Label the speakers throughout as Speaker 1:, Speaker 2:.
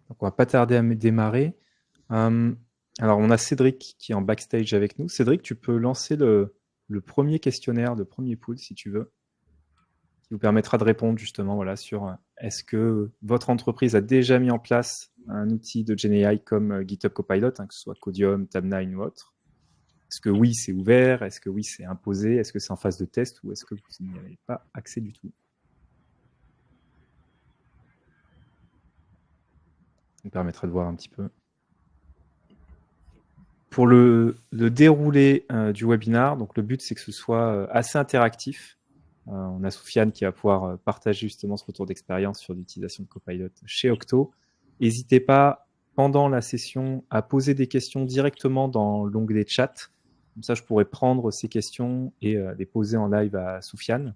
Speaker 1: Donc, on va pas tarder à démarrer. Alors, on a Cédric qui est en backstage avec nous. Cédric, tu peux lancer le premier questionnaire, le premier pool, si tu veux, qui vous permettra de répondre justement voilà, sur est-ce que votre entreprise a déjà mis en place un outil de GenAI comme GitHub Copilot, que ce soit Codium, Tabnine ou autre. Est-ce que oui, c'est ouvert? Est-ce que oui, c'est imposé? Est-ce que c'est en phase de test ou est-ce que vous n'y avez pas accès du tout? Ça me permettra de voir un petit peu. Pour le déroulé du webinar, donc le but c'est que ce soit assez interactif. On a Soufiane qui va pouvoir partager justement ce retour d'expérience sur l'utilisation de Copilot chez Octo. N'hésitez pas pendant la session à poser des questions directement dans l'onglet chat. Comme ça, je pourrais prendre ces questions et les poser en live à Soufiane.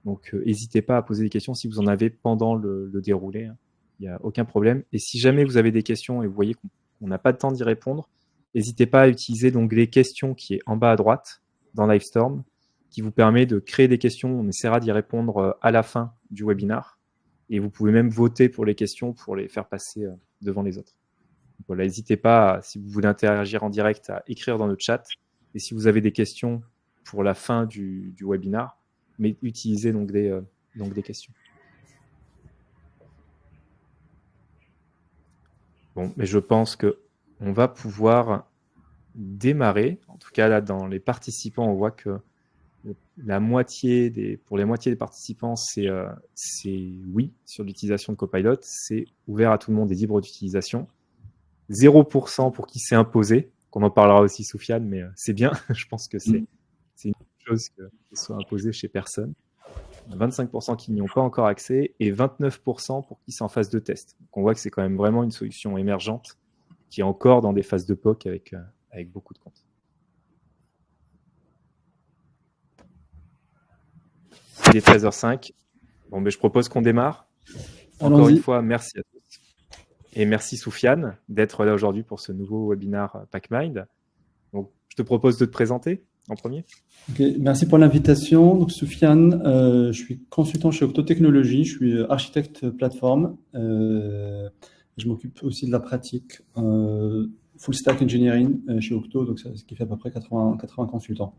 Speaker 1: Donc, n'hésitez pas à poser des questions si vous en avez pendant le déroulé. Il n'y a aucun problème. Et si jamais vous avez des questions et vous voyez qu'on n'a pas de temps d'y répondre, n'hésitez pas à utiliser l'onglet questions qui est en bas à droite dans Livestorm, qui vous permet de créer des questions. On essaiera d'y répondre à la fin du webinar. Et vous pouvez même voter pour les questions pour les faire passer devant les autres. Donc voilà, n'hésitez pas, si vous voulez interagir en direct, à écrire dans le chat. Et si vous avez des questions pour la fin du webinar, mais utilisez l'onglet questions. Bon, mais je pense qu'on va pouvoir démarrer. En tout cas, là, dans les participants, on voit que pour les moitiés des participants, c'est oui sur l'utilisation de Copilot. C'est ouvert à tout le monde et libre d'utilisation. 0% pour qui c'est imposé, qu'on en parlera aussi, Soufiane, mais c'est bien. Je pense que c'est une chose que ce soit imposé chez personne. 25% qui n'y ont pas encore accès et 29% pour qui c'est en phase de test. Donc on voit que c'est quand même vraiment une solution émergente qui est encore dans des phases de POC avec beaucoup de comptes. Il est 13h05. Bon, mais je propose qu'on démarre. Encore une fois, merci à tous. Et merci Soufiane d'être là aujourd'hui pour ce nouveau webinaire PackMind. Donc, je te propose de te présenter en premier.
Speaker 2: Okay, merci pour l'invitation. Donc, Soufiane, je suis consultant chez Octo Technologies, je suis architecte plateforme. Je m'occupe aussi de la pratique full stack engineering chez Octo, donc ce qui fait à peu près 80 consultants.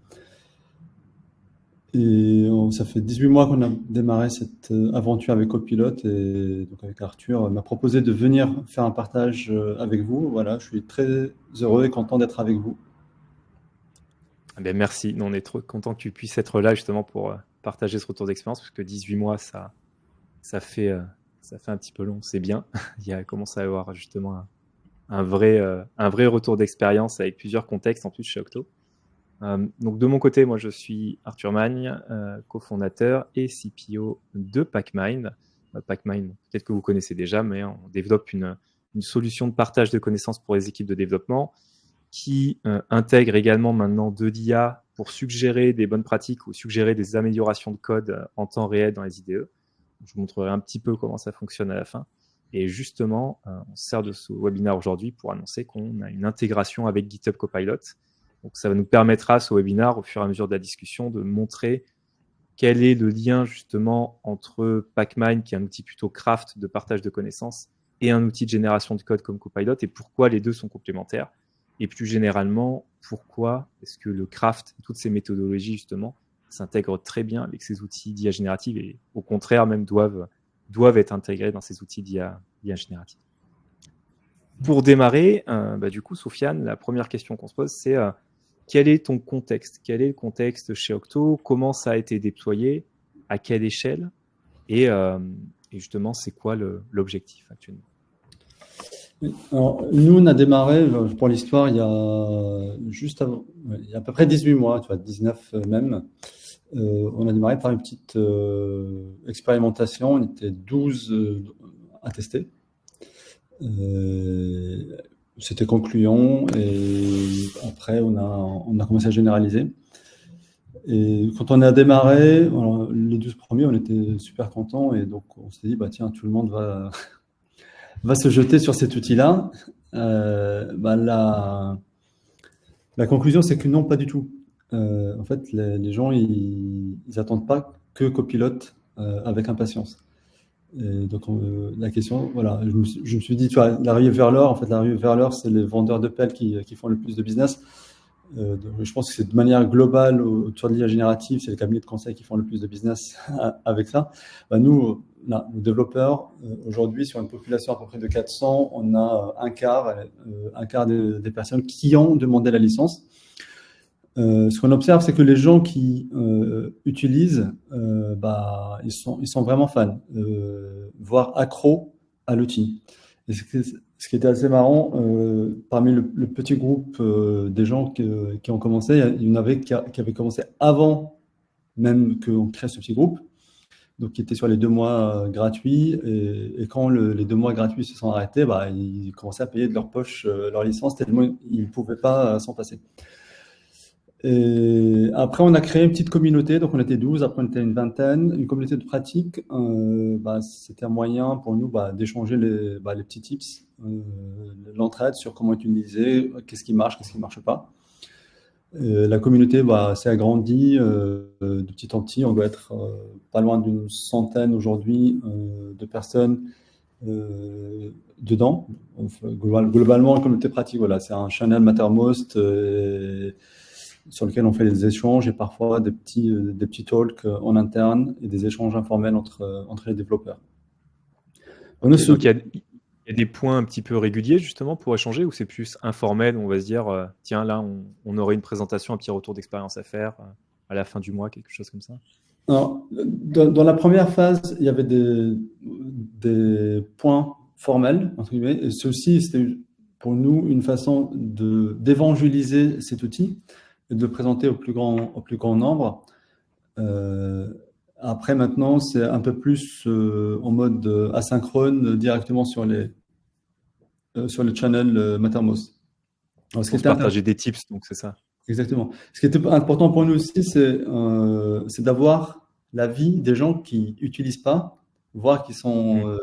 Speaker 2: Et ça fait 18 mois qu'on a démarré cette aventure avec Copilot et donc avec Arthur m'a proposé de venir faire un partage avec vous. Voilà, je suis très heureux et content d'être avec vous.
Speaker 1: Ben merci, on est trop content que tu puisses être là justement pour partager ce retour d'expérience parce que 18 mois, ça fait un petit peu long, c'est bien. Il commence à y avoir justement un vrai retour d'expérience avec plusieurs contextes en plus chez Octo. Donc de mon côté, moi je suis Arthur Magne, cofondateur et CPO de PackMind. PackMind, peut-être que vous connaissez déjà, mais on développe une solution de partage de connaissances pour les équipes de développement qui intègre également maintenant de l'IA pour suggérer des bonnes pratiques ou suggérer des améliorations de code en temps réel dans les IDE. Je vous montrerai un petit peu comment ça fonctionne à la fin. Et justement, on se sert de ce webinaire aujourd'hui pour annoncer qu'on a une intégration avec GitHub Copilot. Donc, ça nous permettra, ce webinaire, au fur et à mesure de la discussion, de montrer quel est le lien justement entre PackMind, qui est un outil plutôt craft de partage de connaissances, et un outil de génération de code comme Copilot, et pourquoi les deux sont complémentaires. Et plus généralement, pourquoi est-ce que le craft et toutes ces méthodologies, justement, s'intègrent très bien avec ces outils d'IA générative et au contraire, même doivent être intégrés dans ces outils d'IA générative. Pour démarrer, du coup, Soufiane, la première question qu'on se pose, c'est quel est ton contexte? Quel est le contexte chez Octo? Comment ça a été déployé? À quelle échelle? Et justement, c'est quoi l'objectif actuellement?
Speaker 2: Alors, nous, on a démarré, pour l'histoire, il y a juste avant, il y a à peu près 18 mois, tu vois, 19 même. On a démarré par une petite expérimentation. On était 12 à tester. C'était concluant et après, on a commencé à généraliser. Et quand on a démarré, alors, les 12 premiers, on était super contents et donc on s'est dit, bah tiens, tout le monde va se jeter sur cet outil-là. La conclusion, c'est que non, pas du tout. En fait, les gens, ils attendent pas que Copilot avec impatience. Et donc, la question, voilà, je me suis dit, tu vois, l'arrivée vers l'or, en fait, l'arrivée vers l'or, c'est les vendeurs de pelles qui font le plus de business. Donc, je pense que c'est de manière globale autour de l'IA générative, c'est les cabinets de conseil qui font le plus de business avec ça. Bah, nous, là, nos développeurs, aujourd'hui, sur une population à peu près de 400, on a un quart des personnes qui ont demandé la licence. Ce qu'on observe, c'est que les gens qui utilisent, bah, ils sont vraiment fans, voire accros à l'outil. Et ce qui était assez marrant, parmi le petit groupe des gens qui ont commencé, il y en avait qui avaient commencé avant même qu'on crée ce petit groupe, donc qui était sur les 2 mois gratuits. Et quand les 2 mois gratuits se sont arrêtés, bah, ils commençaient à payer de leur poche leur licence tellement ils ne pouvaient pas s'en passer. Et après, on a créé une petite communauté, donc on était 12, après on était une vingtaine, une communauté de pratique. Bah, c'était un moyen pour nous d'échanger les petits tips, l'entraide sur comment utiliser, qu'est-ce qui marche pas. La communauté s'est agrandie de petit en petit. On doit être pas loin d'une centaine aujourd'hui de personnes dedans. Globalement, la communauté pratique, voilà, c'est un channel Mattermost sur lequel on fait des échanges et parfois des petits talks en interne et des échanges informels entre les développeurs.
Speaker 1: Donc il y a des points un petit peu réguliers justement pour échanger, ou c'est plus informel, on va se dire tiens, là on aurait une présentation, un petit retour d'expérience à faire à la fin du mois, quelque chose comme ça?
Speaker 2: Alors, dans la première phase, il y avait des points formels, entre guillemets, et ceci, c'était pour nous une façon d'évangéliser cet outil et de le présenter au plus grand nombre. Après, maintenant, c'est un peu plus en mode asynchrone, directement sur les channels Mattermost.
Speaker 1: Pour se partager des tips, donc c'est ça.
Speaker 2: Exactement. Ce qui était important pour nous aussi, c'est d'avoir l'avis des gens qui n'utilisent pas, voire qui sont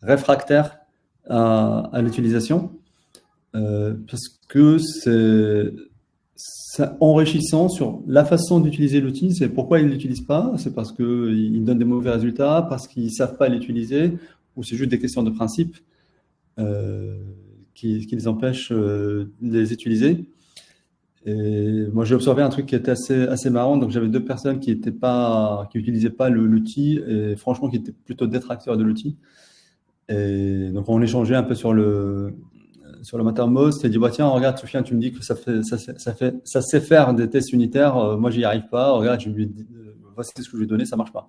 Speaker 2: réfractaires à l'utilisation, parce que c'est enrichissant sur la façon d'utiliser l'outil. C'est pourquoi ils ne l'utilisent pas, c'est parce qu'ils donnent des mauvais résultats, parce qu'ils ne savent pas l'utiliser, ou c'est juste des questions de principe qui les empêchent de les utiliser. Et moi, j'ai observé un truc qui était assez marrant. Donc, j'avais 2 personnes qui n'utilisaient pas l'outil et franchement, qui étaient plutôt détracteurs de l'outil. Et donc, on échangeait un peu sur le Mattermost. Et dit, tiens, regarde, Soufiane, tu me dis que ça sait faire des tests unitaires. Moi, j'y arrive pas. Regarde, voici ce que je lui ai donné, ça marche pas.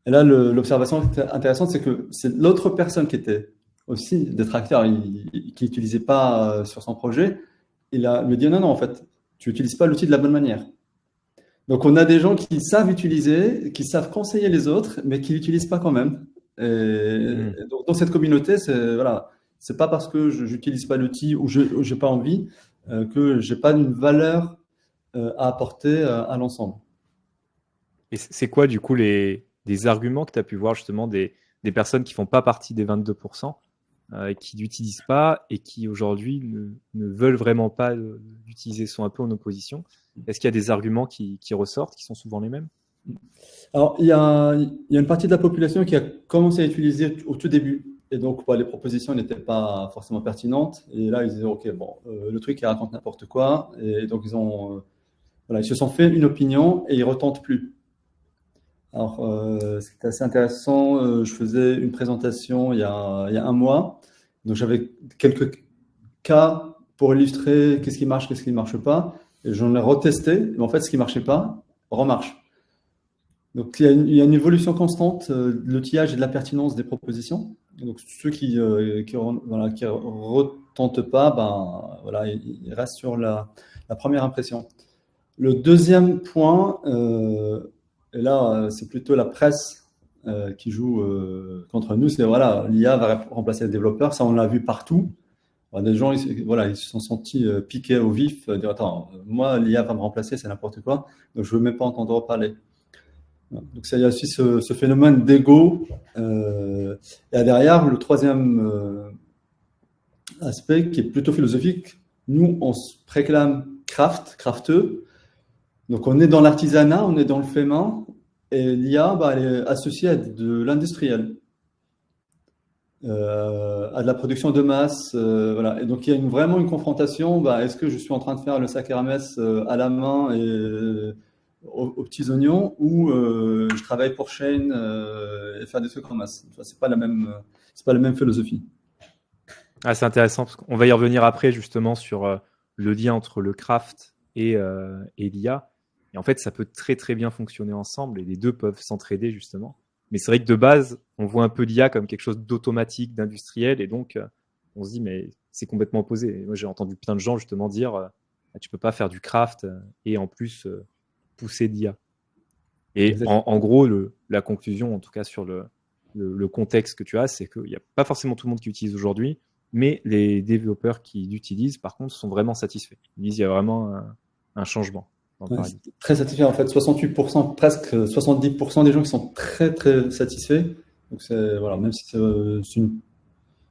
Speaker 2: Et là, l'observation intéressante, c'est que c'est l'autre personne qui était aussi détracteur, qui n'utilisait pas sur son projet. Il me dit non, en fait, tu n'utilises pas l'outil de la bonne manière. Donc, on a des gens qui savent utiliser, qui savent conseiller les autres, mais qui l'utilisent pas quand même. Et donc, dans cette communauté, c'est pas parce que je n'utilise pas l'outil ou je n'ai pas envie que j'ai pas une valeur à apporter à l'ensemble.
Speaker 1: Et c'est quoi, du coup, des arguments que tu as pu voir justement des personnes qui font pas partie des 22%, qui n'utilisent pas et qui aujourd'hui ne veulent vraiment pas l'utiliser, sont un peu en opposition? Est-ce qu'il y a des arguments qui ressortent, qui sont souvent les mêmes?
Speaker 2: Alors, il y a une partie de la population qui a commencé à utiliser au tout début. Et donc, les propositions n'étaient pas forcément pertinentes. Et là, ils disaient, OK, le truc, il raconte n'importe quoi. Et donc, ils se sont fait une opinion et ils ne retentent plus. Alors, c'était assez intéressant. Je faisais une présentation il y a un mois. Donc, j'avais quelques cas pour illustrer qu'est-ce qui marche, qu'est-ce qui ne marche pas. Et j'en ai retesté. Mais en fait, ce qui ne marchait pas remarche. Donc, il y a une évolution constante de l'outillage et de la pertinence des propositions. Donc, ceux qui retentent pas, ils restent sur la première impression. Le deuxième point, et là, c'est plutôt la presse qui joue contre nous, c'est l'IA va remplacer les développeurs. Ça, on l'a vu partout. Des gens, ils se sont sentis piqués au vif, dire attends, moi, l'IA va me remplacer, c'est n'importe quoi, donc je ne veux même pas entendre parler. Donc, il y a aussi ce phénomène d'ego. Et derrière, le troisième aspect qui est plutôt philosophique, nous, on se préclame crafteux. Donc, on est dans l'artisanat, on est dans le fait main. Et l'IA, elle est associée à de l'industriel, à de la production de masse. Voilà. Et donc, il y a vraiment une confrontation. Est-ce que je suis en train de faire le sac Hermès à la main et aux petits oignons, ou je travaille pour Shane et faire des trucs en masse? Enfin, c'est pas la même philosophie.
Speaker 1: Ah, c'est intéressant parce qu'on va y revenir après justement sur le lien entre le craft et l'IA. Et en fait, ça peut très très bien fonctionner ensemble et les deux peuvent s'entraider justement. Mais c'est vrai que de base, on voit un peu l'IA comme quelque chose d'automatique, d'industriel, et donc on se dit mais c'est complètement opposé. Et moi, j'ai entendu plein de gens justement dire tu peux pas faire du craft et en plus pousser l'IA. Et
Speaker 2: Exactement.
Speaker 1: en gros, la conclusion, en tout cas sur le contexte que tu as, c'est qu'il n'y a pas forcément tout le monde qui utilise aujourd'hui, mais les développeurs qui l'utilisent, par contre, sont vraiment satisfaits. Ils disent qu'il y a vraiment un changement dans le
Speaker 2: Ouais,
Speaker 1: paradigme.
Speaker 2: c'est très satisfait en fait. 68%, presque 70% des gens qui sont très très satisfaits. Donc voilà, même si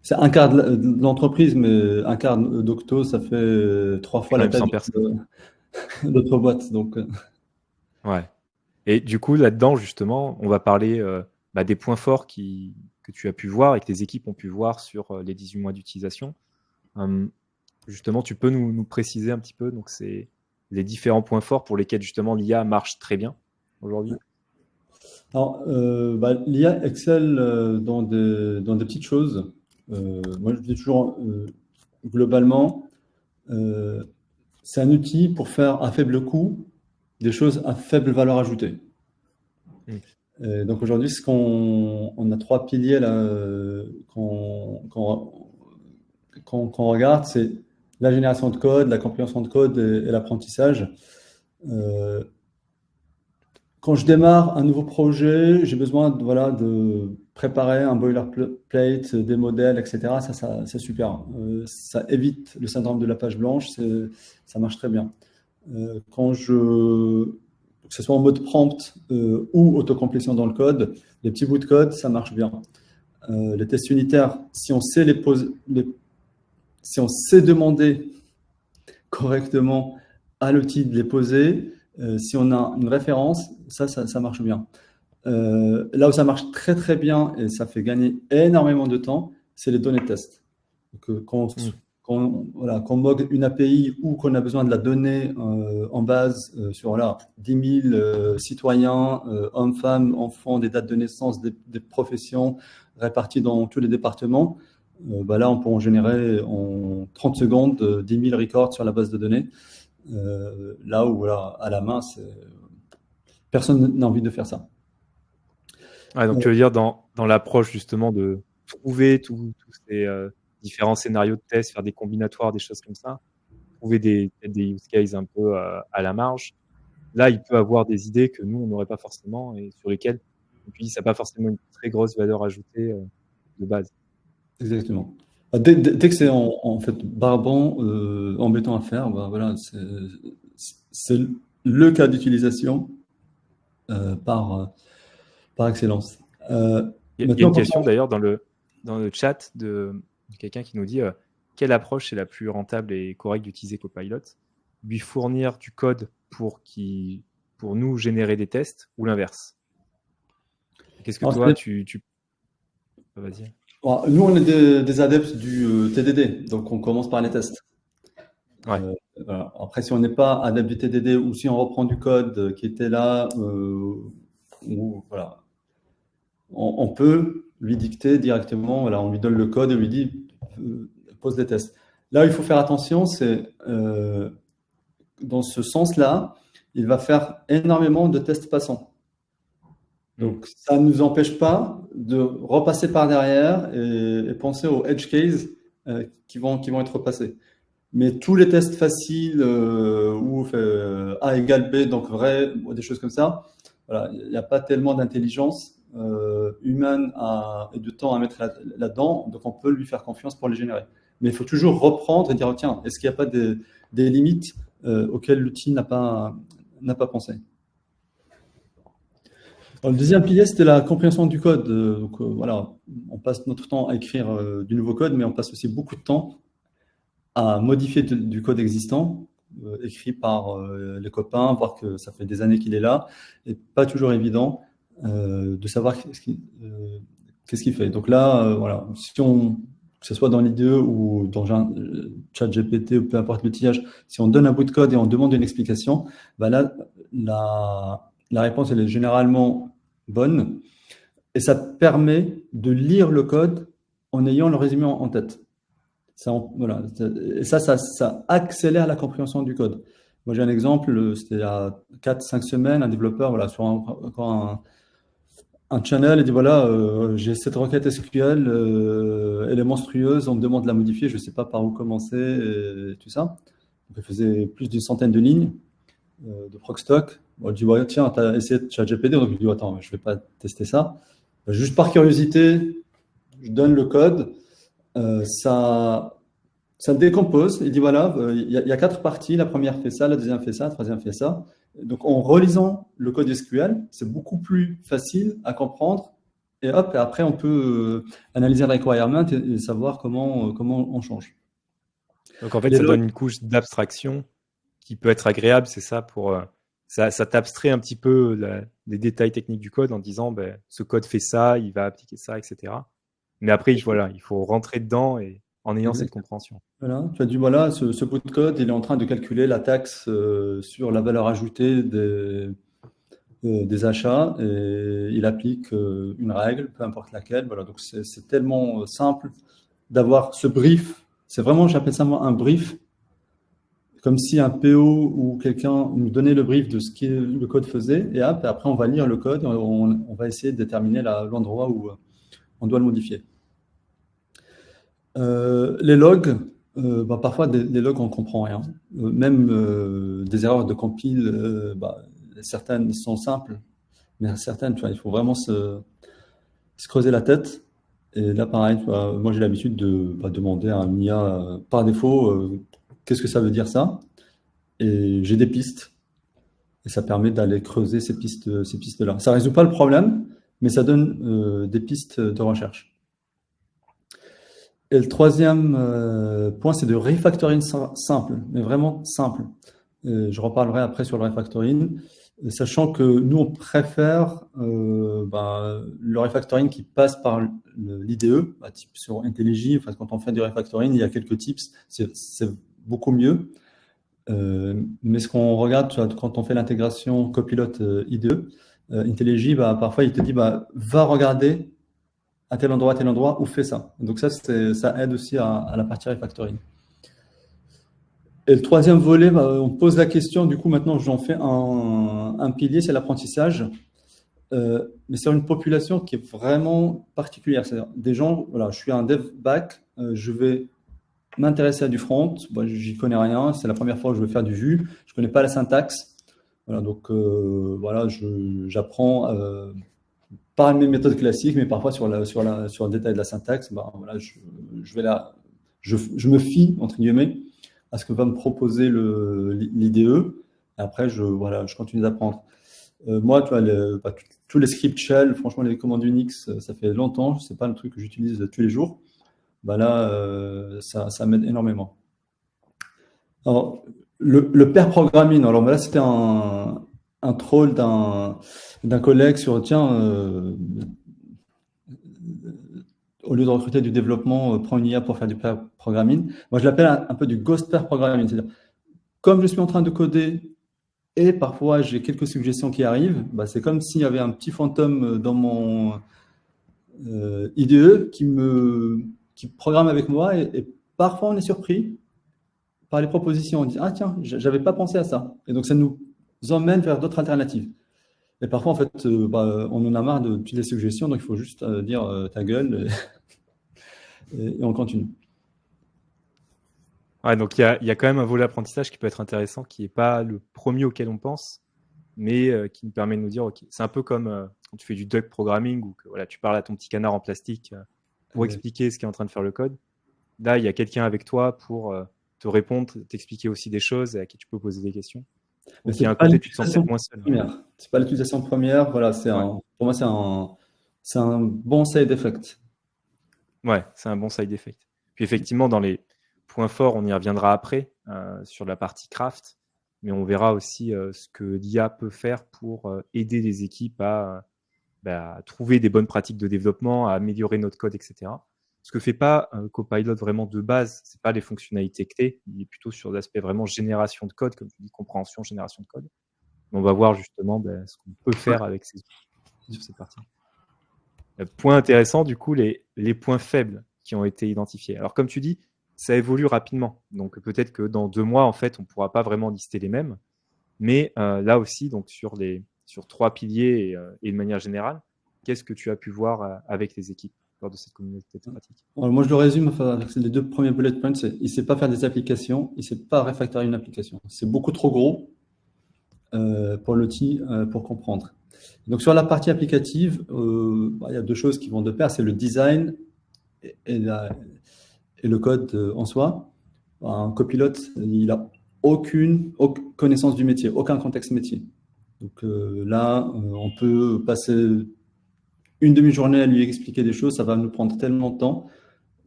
Speaker 2: c'est un quart de l'entreprise, mais un quart d'Octo, ça fait 3 fois
Speaker 1: Quand
Speaker 2: la
Speaker 1: même
Speaker 2: taille
Speaker 1: 100 personnes.
Speaker 2: d'autres boîtes. Donc,
Speaker 1: Ouais. Et du coup, là-dedans, justement, on va parler des points forts que tu as pu voir et que tes équipes ont pu voir sur les 18 mois d'utilisation. Justement, tu peux nous préciser un petit peu, donc c'est les différents points forts pour lesquels justement l'IA marche très bien aujourd'hui.
Speaker 2: alors, l'IA excelle dans des petites choses. Moi, je dis toujours, globalement, euh, c'est un outil pour faire à faible coût des choses à faible valeur ajoutée.
Speaker 1: Mm.
Speaker 2: Donc aujourd'hui, on a 3 piliers là, qu'on regarde, c'est la génération de code, la compréhension de code et l'apprentissage. Euh, Quand je démarre un nouveau projet, j'ai besoin voilà, de préparer un boilerplate, des modèles, etc. C'est super. Ça évite le syndrome de la page blanche, ça marche très bien. Que ce soit en mode prompt ou autocomplétion dans le code, les petits bouts de code, ça marche bien. Les tests unitaires, si on sait si on sait demander correctement à l'outil de les poser, si on a une référence, ça marche bien. Là où ça marche très très bien et ça fait gagner énormément de temps, c'est les données tests. Donc, voilà, qu'on mogue une API ou qu'on a besoin de la donnée en base sur voilà, 10 000 citoyens, hommes, femmes, enfants, des dates de naissance, des professions réparties dans tous les départements, là, on peut en générer en 30 secondes 10 000 records sur la base de données. Là où, voilà, à la main, personne n'a envie de faire ça.
Speaker 1: Ouais, donc tu veux dire dans l'approche justement de trouver tous ces différents scénarios de test, faire des combinatoires, des choses comme ça, trouver des use cases un peu à la marge. Là, il peut avoir des idées que nous, on n'aurait pas forcément et sur lesquelles, et puis ça n'a pas forcément une très grosse valeur ajoutée de base.
Speaker 2: Exactement. Dès que c'est en fait barbant, embêtant à faire, voilà, c'est le cas d'utilisation par excellence.
Speaker 1: Il y a
Speaker 2: Maintenant,
Speaker 1: une question d'ailleurs dans le chat de quelqu'un qui nous dit quelle approche est la plus rentable et correcte d'utiliser Copilot? Lui fournir du code pour nous générer des tests ou l'inverse? Qu'est-ce que toi, Vas-y.
Speaker 2: nous, on est des adeptes du TDD, donc on commence par les tests.
Speaker 1: Ouais.
Speaker 2: Voilà. Après, si on n'est pas adepte du TDD ou si on reprend du code qui était là, voilà, on peut lui dicter directement, voilà, on lui donne le code et on lui dit pose des tests. Là, il faut faire attention, c'est dans ce sens-là, il va faire énormément de tests passants. Donc, ça ne nous empêche pas de repasser par derrière et penser aux edge cases qui vont être repassés. Mais tous les tests faciles où A égale B, donc vrai, des choses comme ça, voilà, il n'y a pas tellement d'intelligence humaine et de temps à mettre là-dedans, donc on peut lui faire confiance pour les générer. Mais il faut toujours reprendre et dire, tiens, est-ce qu'il n'y a pas des limites auxquelles l'outil n'a pas pensé? Alors, le deuxième pilier, c'était la compréhension du code. Donc voilà, on passe notre temps à écrire du nouveau code, mais on passe aussi beaucoup de temps à modifier du code existant, écrit par les copains, voir que ça fait des années qu'il est là, et pas toujours évident. de savoir qu'est-ce qu'il fait. Donc là, voilà, que ce soit dans l'IDE ou dans un chat GPT ou peu importe l'outillage, si on donne un bout de code et on demande une explication, bah là, la réponse, elle est généralement bonne et ça permet de lire le code en ayant le résumé en tête. Voilà. Et ça accélère la compréhension du code. Moi, j'ai un exemple, c'était il y a 4-5 semaines, un développeur, voilà, sur un channel, il dit voilà, j'ai cette requête SQL, elle est monstrueuse, on me demande de la modifier, je ne sais pas par où commencer, et tout ça. Donc, il faisait plus d'une centaine de lignes de proc-stock. Bon, je dis ouais, tiens, tu as essayé de ChatGPT, donc je dis attends, je ne vais pas tester ça. Juste par curiosité, je donne le code, ça décompose. Il dit voilà, il y a 4 parties. La première fait ça, la deuxième fait ça, la troisième fait ça. Donc en relisant le code SQL, c'est beaucoup plus facile à comprendre. Et hop, et après on peut analyser le requirement et savoir comment on change.
Speaker 1: Donc en fait,
Speaker 2: Les
Speaker 1: ça donne
Speaker 2: logs,
Speaker 1: une couche d'abstraction qui peut être agréable, c'est ça, ça t'abstrait un petit peu les détails techniques du code en disant ben, ce code fait ça, il va appliquer ça, etc. Mais après, voilà, il faut rentrer dedans et en ayant cette compréhension.
Speaker 2: voilà, tu as dit voilà, ce bout de code, il est en train de calculer la taxe sur la valeur ajoutée des achats et il applique une règle, peu importe laquelle. Voilà, donc c'est tellement simple d'avoir ce brief. C'est vraiment, j'appelle ça moi un brief, comme si un PO ou quelqu'un nous donnait le brief de ce que le code faisait et hop, et après on va lire le code et on va essayer de déterminer l'endroit où on doit le modifier. Les logs, bah, parfois des logs on ne comprend rien. Même des erreurs de compile, bah, certaines sont simples, mais certaines, tu vois, il faut vraiment se creuser la tête. Et là, pareil, tu vois, moi j'ai l'habitude de demander à un IA par défaut qu'est-ce que ça veut dire ça. Et j'ai des pistes. Et ça permet d'aller creuser ces pistes-là. Ça ne résout pas le problème, mais ça donne des pistes de recherche. Et le troisième point, c'est de refactoring simple, mais vraiment simple. Je reparlerai après sur le refactoring, sachant que nous, on préfère le refactoring qui passe par l'IDE, type sur IntelliJ. Enfin, quand on fait du refactoring, il y a quelques tips, c'est beaucoup mieux. Mais ce qu'on regarde, tu vois, quand on fait l'intégration Copilot IDE, IntelliJ, parfois, il te dit va regarder à tel endroit, où fait ça. Donc ça aide aussi à la partie refactoring. Et le troisième volet, on pose la question, du coup maintenant j'en fais un pilier, c'est l'apprentissage, mais c'est une population qui est vraiment particulière. C'est-à-dire des gens, voilà, je suis un dev back, je vais m'intéresser à du front, bon, j'y connais rien, c'est la première fois que je vais faire du Vue, je connais pas la syntaxe, voilà, donc voilà, j'apprends par mes méthodes classiques, mais parfois sur le détail de la syntaxe, voilà, je me fie entre guillemets à ce que va me proposer l'IDE. Et après, je continue d'apprendre. Moi, tu vois, tous les scripts shell, franchement, les commandes Unix, ça fait longtemps, c'est pas le truc que j'utilise tous les jours. Là, ça m'aide énormément. Alors, le pair programming, alors là, c'était un troll d'un collègue sur, tiens, au lieu de recruter du développement, prends une IA pour faire du pair programming. Moi, je l'appelle un peu du ghost pair programming. C'est-à-dire, comme je suis en train de coder et parfois j'ai quelques suggestions qui arrivent, c'est comme s'il y avait un petit fantôme dans mon IDE qui programme avec moi et parfois on est surpris par les propositions. On dit ah tiens, j'avais pas pensé à ça. Et donc ça nous emmène vers d'autres alternatives. Et parfois en fait, on en a marre de toutes les suggestions, donc il faut juste dire ta gueule et on continue.
Speaker 1: Ouais, donc il y a quand même un volet apprentissage qui peut être intéressant, qui n'est pas le premier auquel on pense, mais qui nous permet de nous dire, ok, c'est un peu comme quand tu fais du duck programming ou que voilà, tu parles à ton petit canard en plastique pour expliquer ce qui est en train de faire le code. Là, il y a quelqu'un avec toi pour te répondre, t'expliquer aussi des choses et à qui tu peux poser des questions. Donc il y a un côté, tu te sens peut-être moins seul.
Speaker 2: C'est pas l'utilisation première, voilà, pour moi c'est un bon side effect.
Speaker 1: Ouais, c'est un bon side effect. Puis effectivement, dans les points forts, on y reviendra après sur la partie craft, mais on verra aussi ce que l'IA peut faire pour aider les équipes à à trouver des bonnes pratiques de développement, à améliorer notre code, etc. Ce que fait pas Copilot vraiment de base, c'est pas les fonctionnalités clés, il est plutôt sur l'aspect vraiment génération de code, comme tu dis, compréhension, génération de code. On va voir justement ce qu'on peut faire avec ces outils sur cette partie. Point intéressant, du coup, les points faibles qui ont été identifiés. Alors, comme tu dis, ça évolue rapidement. Donc, peut-être que dans 2 mois, en fait, on ne pourra pas vraiment lister les mêmes. Mais là aussi, donc sur 3 piliers et de manière générale, qu'est-ce que tu as pu voir avec les équipes lors de cette communauté de pratique?
Speaker 2: Alors, moi, je le résume avec les 2 premiers bullet points. Il ne sait pas faire des applications, il ne sait pas réfactorier une application. C'est beaucoup trop gros pour l'outil pour comprendre. Donc, sur la partie applicative, il y a 2 choses qui vont de pair, c'est le design et le code en soi. Un copilote, il n'a aucune connaissance du métier, aucun contexte métier. Donc là, on peut passer une demi-journée à lui expliquer des choses, ça va nous prendre tellement de temps,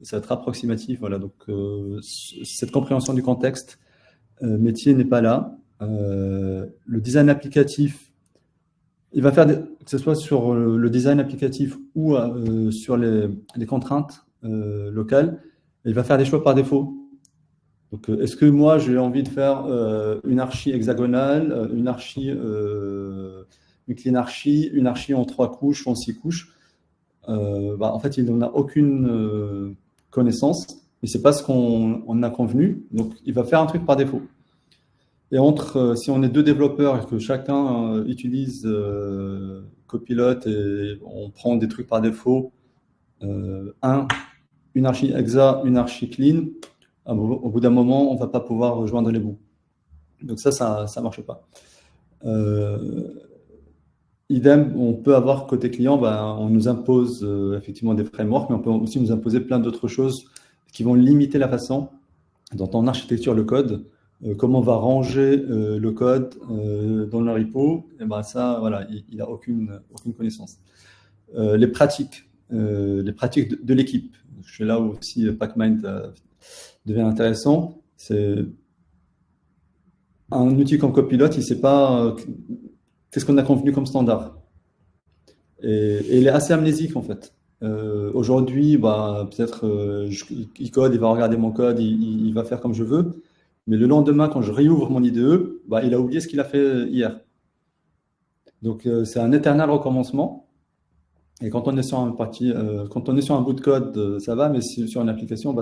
Speaker 2: ça va être approximatif. Voilà. Donc cette compréhension du contexte métier n'est pas là. Le design applicatif, il va faire, que ce soit sur le design applicatif ou sur les contraintes locales, il va faire des choix par défaut. Donc, est-ce que moi, j'ai envie de faire une archi hexagonale, une clean archi, une archi en 3 couches ou en 6 couches en fait, il n'en a aucune connaissance. Il ne sait pas ce qu'on a convenu. Donc, il va faire un truc par défaut. Et si on est 2 développeurs et que chacun utilise Copilot et on prend des trucs par défaut, une archi hexa, une archi clean, au bout d'un moment, on ne va pas pouvoir rejoindre les bouts. Donc ça ne marche pas. Idem, on peut avoir côté client, on nous impose effectivement des frameworks, mais on peut aussi nous imposer plein d'autres choses qui vont limiter la façon dont on architecture le code, comment on va ranger le code dans le repo. Et ça, voilà, il n'a aucune connaissance. Les pratiques de l'équipe. C'est là où aussi Pacmind devient intéressant. C'est un outil comme Copilot, il ne sait pas qu'est-ce qu'on a convenu comme standard. Et il est assez amnésique en fait. Aujourd'hui, peut-être il code, il va regarder mon code, il va faire comme je veux. Mais le lendemain, quand je réouvre mon IDE, il a oublié ce qu'il a fait hier. Donc c'est un éternel recommencement. Et quand on est sur quand on est sur un bout de code, ça va, mais sur une application,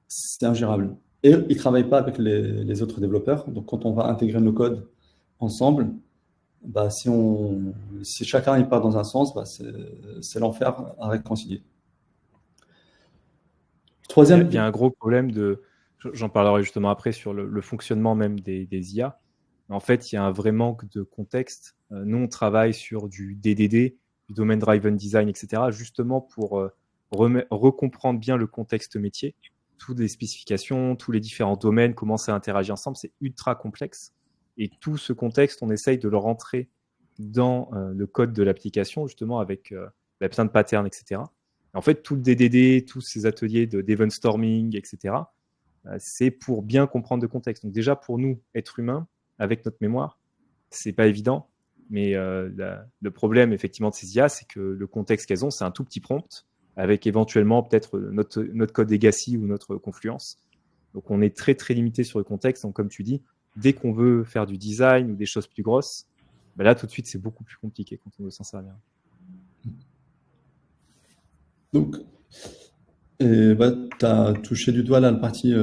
Speaker 2: c'est ingérable. Et il ne travaille pas avec les autres développeurs. Donc quand on va intégrer nos codes ensemble, si chacun il part dans un sens, c'est l'enfer à réconcilier.
Speaker 1: Troisième, il y a un gros problème j'en parlerai justement après sur le fonctionnement même des IA. En fait, il y a un vrai manque de contexte. Nous, on travaille sur du DDD, du Domain Driven Design, etc., justement pour recomprendre bien le contexte métier, toutes les spécifications, tous les différents domaines, comment ça interagit ensemble. C'est ultra complexe. Et tout ce contexte, on essaye de le rentrer dans le code de l'application, justement, avec plein de patterns, etc. Et en fait, tout le DDD, tous ces ateliers d'event storming, etc., c'est pour bien comprendre le contexte. Donc déjà, pour nous, êtres humains, avec notre mémoire, c'est pas évident. Mais le problème, effectivement, de ces IA, c'est que le contexte qu'elles ont, c'est un tout petit prompt, avec éventuellement peut-être notre code legacy ou notre Confluence. Donc, on est très, très limité sur le contexte. Donc, comme tu dis, dès qu'on veut faire du design ou des choses plus grosses, là, tout de suite, c'est beaucoup plus compliqué quand on veut s'en servir.
Speaker 2: Donc, tu as touché du doigt là, la partie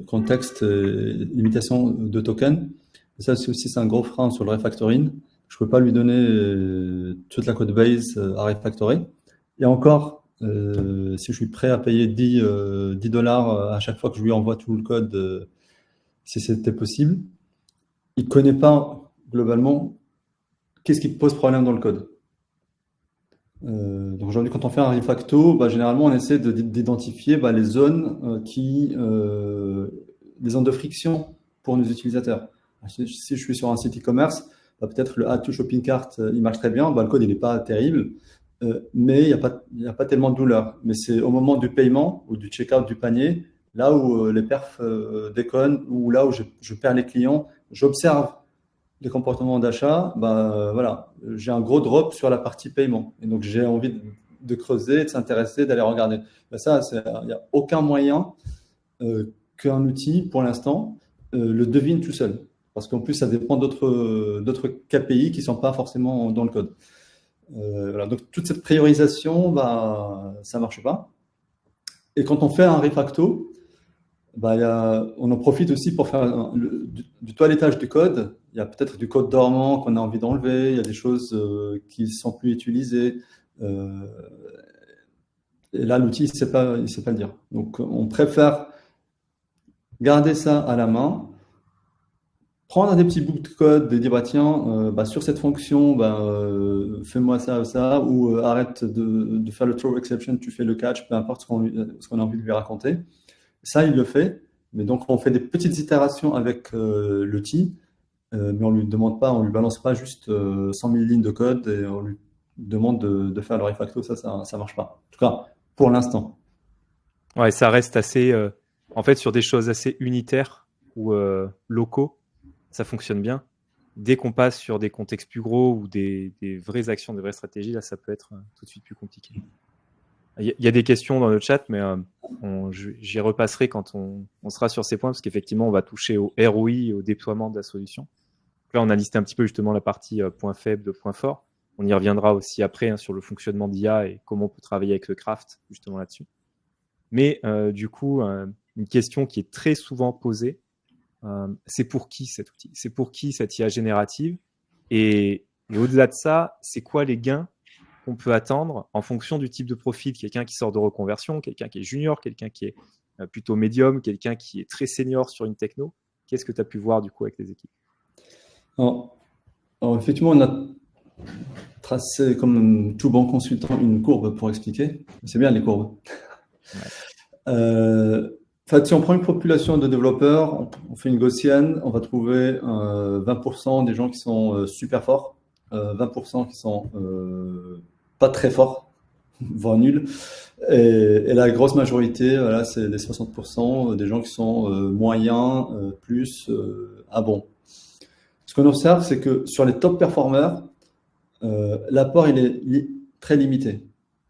Speaker 2: contexte et limitation de tokens. Et ça, c'est un gros frein sur le refactoring. Je ne peux pas lui donner toute la code base à refactorer. Et encore, si je suis prêt à payer $10 à chaque fois que je lui envoie tout le code, si c'était possible, il ne connaît pas globalement qu'est-ce qui pose problème dans le code. Donc aujourd'hui, quand on fait un refacto, généralement, on essaie d'identifier les zones les zones de friction pour nos utilisateurs. Si je suis sur un site e-commerce, peut-être le Add to Shopping Cart, il marche très bien, le code il n'est pas terrible, mais il n'y a pas tellement de douleur. Mais c'est au moment du paiement ou du checkout du panier, là où les perfs déconnent, ou là où je perds les clients, j'observe les comportements d'achat, voilà, j'ai un gros drop sur la partie paiement. Et donc, j'ai envie de creuser, de s'intéresser, d'aller regarder. Ça, il n'y a aucun moyen qu'un outil, pour l'instant, le devine tout seul. Parce qu'en plus, ça dépend d'autres KPI qui ne sont pas forcément dans le code. Voilà. Donc, toute cette priorisation, ça ne marche pas. Et quand on fait un refacto, on en profite aussi pour faire du toilettage du code. Il y a peut-être du code dormant qu'on a envie d'enlever, il y a des choses qui ne sont plus utilisées. Et là, l'outil, il ne sait pas le dire. Donc, on préfère garder ça à la main, prendre des petits bouts de code et dire, tiens, sur cette fonction, fais-moi ça, ou arrête de faire le throw exception, tu fais le catch, peu importe ce qu'on a envie de lui raconter. Ça, il le fait. Mais donc, on fait des petites itérations avec l'outil, mais on lui demande pas, on lui balance pas juste 100 000 lignes de code et on lui demande de faire le refacto. Ça marche pas. En tout cas, pour l'instant.
Speaker 1: Ouais, ça reste assez, en fait, sur des choses assez unitaires ou locaux, ça fonctionne bien. Dès qu'on passe sur des contextes plus gros ou des vraies actions, des vraies stratégies, là, ça peut être tout de suite plus compliqué. Il y a des questions dans le chat, mais j'y repasserai quand on sera sur ces points, parce qu'effectivement, on va toucher au ROI, au déploiement de la solution. Donc là, on a listé un petit peu justement la partie points faibles, de points forts. On y reviendra aussi après sur le fonctionnement d'IA et comment on peut travailler avec le craft justement là-dessus. Mais du coup, une question qui est très souvent posée, c'est pour qui cet outil? C'est pour qui cette IA générative? Et au-delà de ça, c'est quoi les gains qu'on peut attendre en fonction du type de profil? Quelqu'un qui sort de reconversion, quelqu'un qui est junior, quelqu'un qui est plutôt médium, quelqu'un qui est très senior sur une techno. Qu'est-ce que tu as pu voir du coup avec les équipes?
Speaker 2: Alors, effectivement, on a tracé, comme tout bon consultant, une courbe pour expliquer. C'est bien les courbes. Ouais. Si on prend une population de développeurs, on fait une gaussienne, on va trouver 20% des gens qui sont super forts, 20% qui sont pas très forts, voire nuls, et la grosse majorité, voilà, c'est les 60% des gens qui sont moyens, plus à bons. Ce qu'on observe, c'est que sur les top performers, l'apport il est très limité.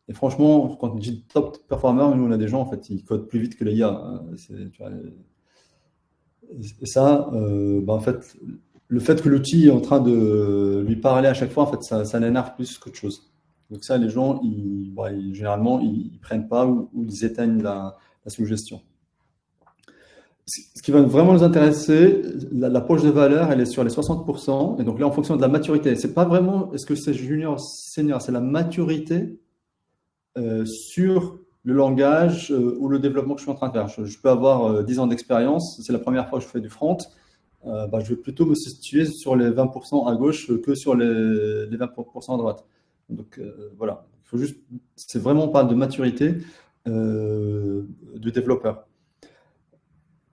Speaker 2: Et franchement, quand on dit top performer, nous on a des gens en fait, ils codent plus vite que les IA. Et ça, en fait, le fait que l'outil est en train de lui parler à chaque fois, en fait, ça l'énerve plus qu'autre chose. Donc ça, les gens, généralement, ils prennent pas ou ils éteignent la suggestion. Ce qui va vraiment nous intéresser, la poche de valeur, elle est sur les 60%. Et donc là, en fonction de la maturité, c'est pas vraiment est-ce que c'est junior, senior, c'est la maturité sur le langage ou le développement que je suis en train de faire. Je peux avoir 10 ans d'expérience, c'est la première fois que je fais du front. Je vais plutôt me situer sur les 20% à gauche que sur les 20% à droite. Donc voilà, il faut juste, c'est vraiment pas de maturité du développeur.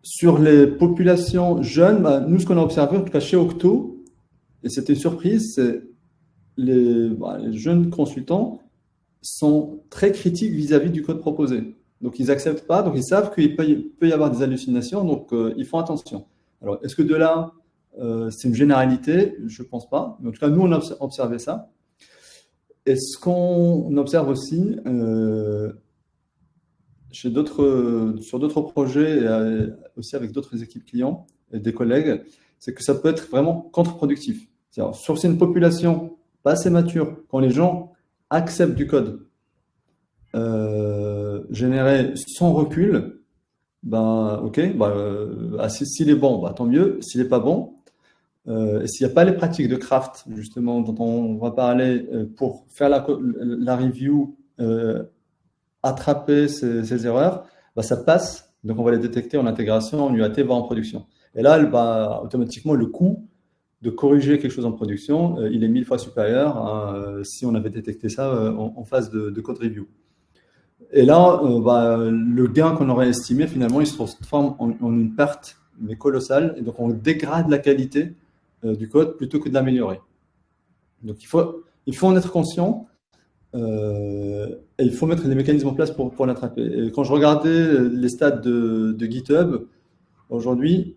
Speaker 2: Sur les populations jeunes, nous, ce qu'on a observé, en tout cas chez Octo, et c'était une surprise, c'est les jeunes consultants sont très critiques vis-à-vis du code proposé. Donc, ils n'acceptent pas, donc ils savent qu'il peut y avoir des hallucinations, donc ils font attention. Alors, est-ce que de là, c'est une généralité? Je ne pense pas. Mais en tout cas, nous, on a observé ça. Et ce qu'on observe aussi, sur d'autres projets, et aussi avec d'autres équipes clients et des collègues, c'est que ça peut être vraiment contre-productif. C'est-à-dire, sur une population pas assez mature, quand les gens acceptent du code généré sans recul, ok, s'il est bon, tant mieux. S'il n'est pas bon, et s'il n'y a pas les pratiques de craft, justement, dont on va parler, pour faire la review, attraper ces erreurs, ça passe. Donc, on va les détecter en intégration, en UAT, voire en production. Et là, automatiquement, le coût de corriger quelque chose en production, il est 1000 fois supérieur à si on avait détecté ça en phase de code review. Et là, le gain qu'on aurait estimé, finalement, il se transforme en une perte, mais colossale. Et donc, on dégrade la qualité du code plutôt que de l'améliorer. Donc, il faut en être conscient et il faut mettre les mécanismes en place pour l'attraper. Et quand je regardais les stats de GitHub, aujourd'hui,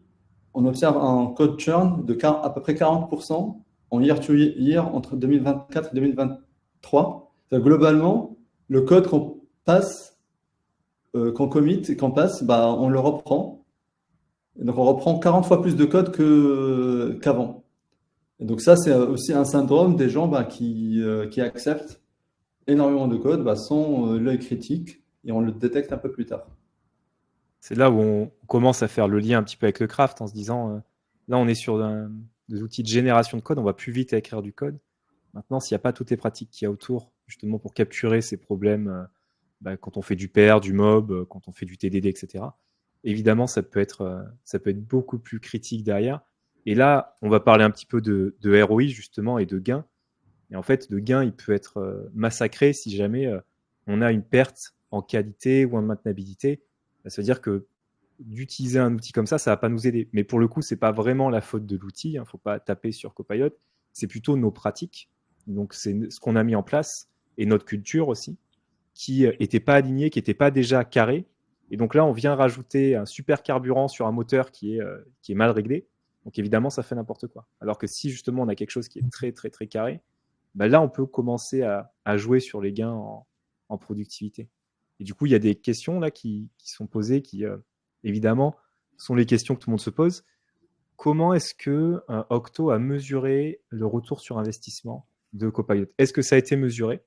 Speaker 2: on observe un code churn de à peu près 40% en year-to-year entre 2024 et 2023. Globalement, le code qu'on passe, qu'on commit et qu'on passe, bah, on le reprend. Et donc, on reprend 40 fois plus de code qu'avant. Et donc, ça, c'est aussi un syndrome des gens bah, qui acceptent énormément de code bah, sans l'œil critique et on le détecte un peu plus tard.
Speaker 1: C'est là où on commence à faire le lien un petit peu avec le craft en se disant, là, on est sur des outils de génération de code, on va plus vite à écrire du code. Maintenant, s'il n'y a pas toutes les pratiques qu'il y a autour, justement pour capturer ces problèmes, quand on fait du pair, du mob, quand on fait du TDD, etc., évidemment, ça peut être beaucoup plus critique derrière. Et là, on va parler un petit peu de ROI, justement, et de gain. Et en fait, le gain, il peut être massacré si jamais on a une perte en qualité ou en maintenabilité. Ça veut dire que d'utiliser un outil comme ça va pas nous aider. Mais pour le coup, c'est pas vraiment la faute de l'outil. Il ne faut pas taper sur Copilot. C'est plutôt nos pratiques. Donc, c'est ce qu'on a mis en place et notre culture aussi, qui n'était pas alignée, qui n'était pas déjà carrée. Et donc là, on vient rajouter un super carburant sur un moteur qui est mal réglé. Donc évidemment, ça fait n'importe quoi. Alors que si justement on a quelque chose qui est très, très, très carré, bah là, on peut commencer à jouer sur les gains en productivité. Et du coup, il y a des questions là qui sont posées, qui évidemment sont les questions que tout le monde se pose. Comment est-ce que Octo a mesuré le retour sur investissement de Copilot? Est-ce que ça a été mesuré?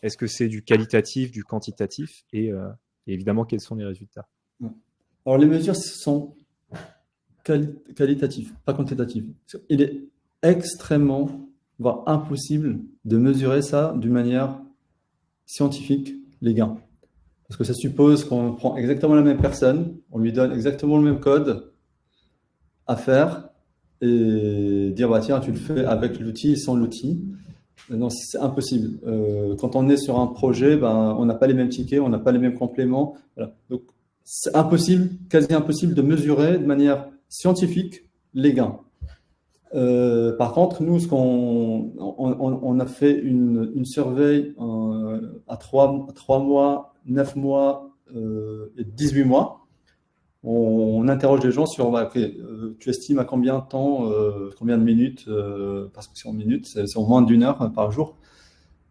Speaker 1: Est-ce que c'est du qualitatif, du quantitatif? Et évidemment, quels sont les résultats?
Speaker 2: Alors, les mesures sont qualitatives, pas quantitatives. Il est extrêmement, voire impossible de mesurer ça d'une manière scientifique, les gains. Parce que ça suppose qu'on prend exactement la même personne, on lui donne exactement le même code à faire et dire bah tiens tu le fais avec l'outil et sans l'outil. Non, c'est impossible. Quand on est sur un projet, ben, on n'a pas les mêmes tickets, on n'a pas les mêmes compléments. Voilà. Donc c'est impossible, quasi impossible de mesurer de manière scientifique les gains. Par contre, nous, on a fait une survey à 3 mois, 9 mois et 18 mois. On interroge les gens sur okay, tu estimes à combien de temps, combien de minutes, parce que c'est en minutes, c'est en moins d'1 heure par jour,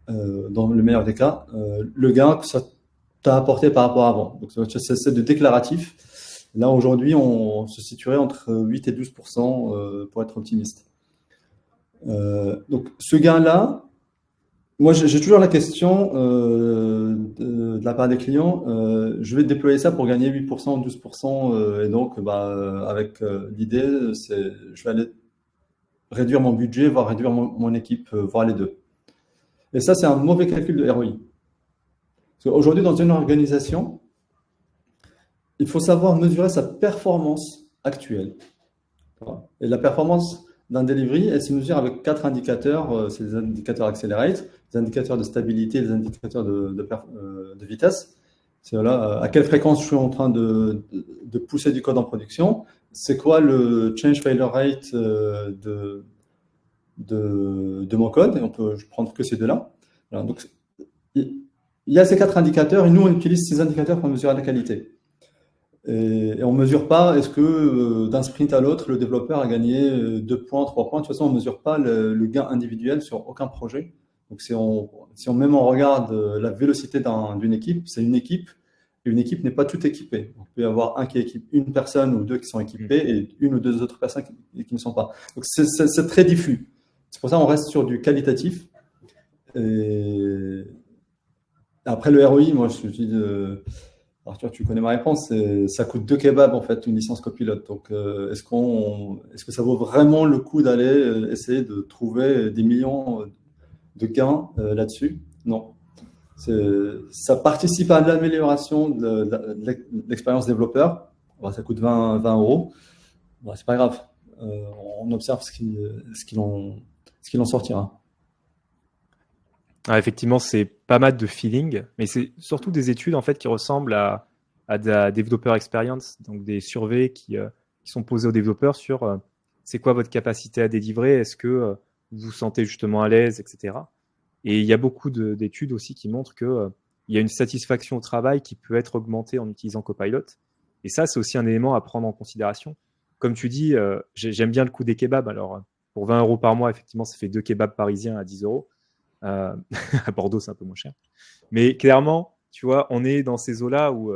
Speaker 2: dans le meilleur des cas, le gain que ça t'a apporté par rapport à avant. Donc c'est de déclaratif. Là, aujourd'hui, on se situerait entre 8 et 12% pour être optimiste. Donc, ce gain-là, moi, j'ai toujours la question de la part des clients, je vais déployer ça pour gagner 8%, 12%, et donc, avec l'idée, c'est je vais aller réduire mon budget, voire réduire mon équipe, voire les deux. Et ça, c'est un mauvais calcul de ROI. Parce qu'aujourd'hui, dans une organisation, il faut savoir mesurer sa performance actuelle. Et la performance d'un delivery, elle se mesure avec 4 indicateurs. C'est les indicateurs Accelerate, les indicateurs de stabilité, les indicateurs de vitesse. C'est à quelle fréquence je suis en train de pousser du code en production. C'est quoi le change failure rate de mon code. Et on peut prendre que ces deux-là. Voilà, donc, il y a ces 4 indicateurs et nous, on utilise ces indicateurs pour mesurer la qualité. Et on ne mesure pas, est-ce que d'un sprint à l'autre, le développeur a gagné 2 points, 3 points. De toute façon, on ne mesure pas le gain individuel sur aucun projet. Donc, si on regarde la vélocité d'une équipe, c'est une équipe, et une équipe n'est pas toute équipée. Donc, il peut y avoir un qui équipe une personne ou deux qui sont équipés et une ou deux autres personnes qui ne sont pas. Donc, c'est très diffus. C'est pour ça qu'on reste sur du qualitatif. Et après, le ROI, moi, je dis Arthur, tu connais ma réponse, ça coûte 2 kebabs en fait, une licence copilote. Donc, est-ce que ça vaut vraiment le coup d'aller essayer de trouver des millions de gains là-dessus? Non. Ça participe à l'amélioration de l'expérience développeur. Bon, ça coûte 20 euros. Bon, c'est pas grave. On observe ce qu'il en sortira.
Speaker 1: Ah, effectivement, c'est pas mal de feeling, mais c'est surtout des études en fait qui ressemblent à de la développeur experience, donc des surveys qui sont posés aux développeurs sur c'est quoi votre capacité à délivrer, est-ce que vous vous sentez justement à l'aise, etc. Et il y a beaucoup d'études aussi qui montrent que il y a une satisfaction au travail qui peut être augmentée en utilisant Copilot. Et ça, c'est aussi un élément à prendre en considération. comme tu dis, j'aime bien le coût des kebabs. Alors, pour 20 € par mois, effectivement, ça fait 2 kebabs parisiens à 10 €. À Bordeaux, c'est un peu moins cher. Mais clairement, tu vois, on est dans ces eaux-là où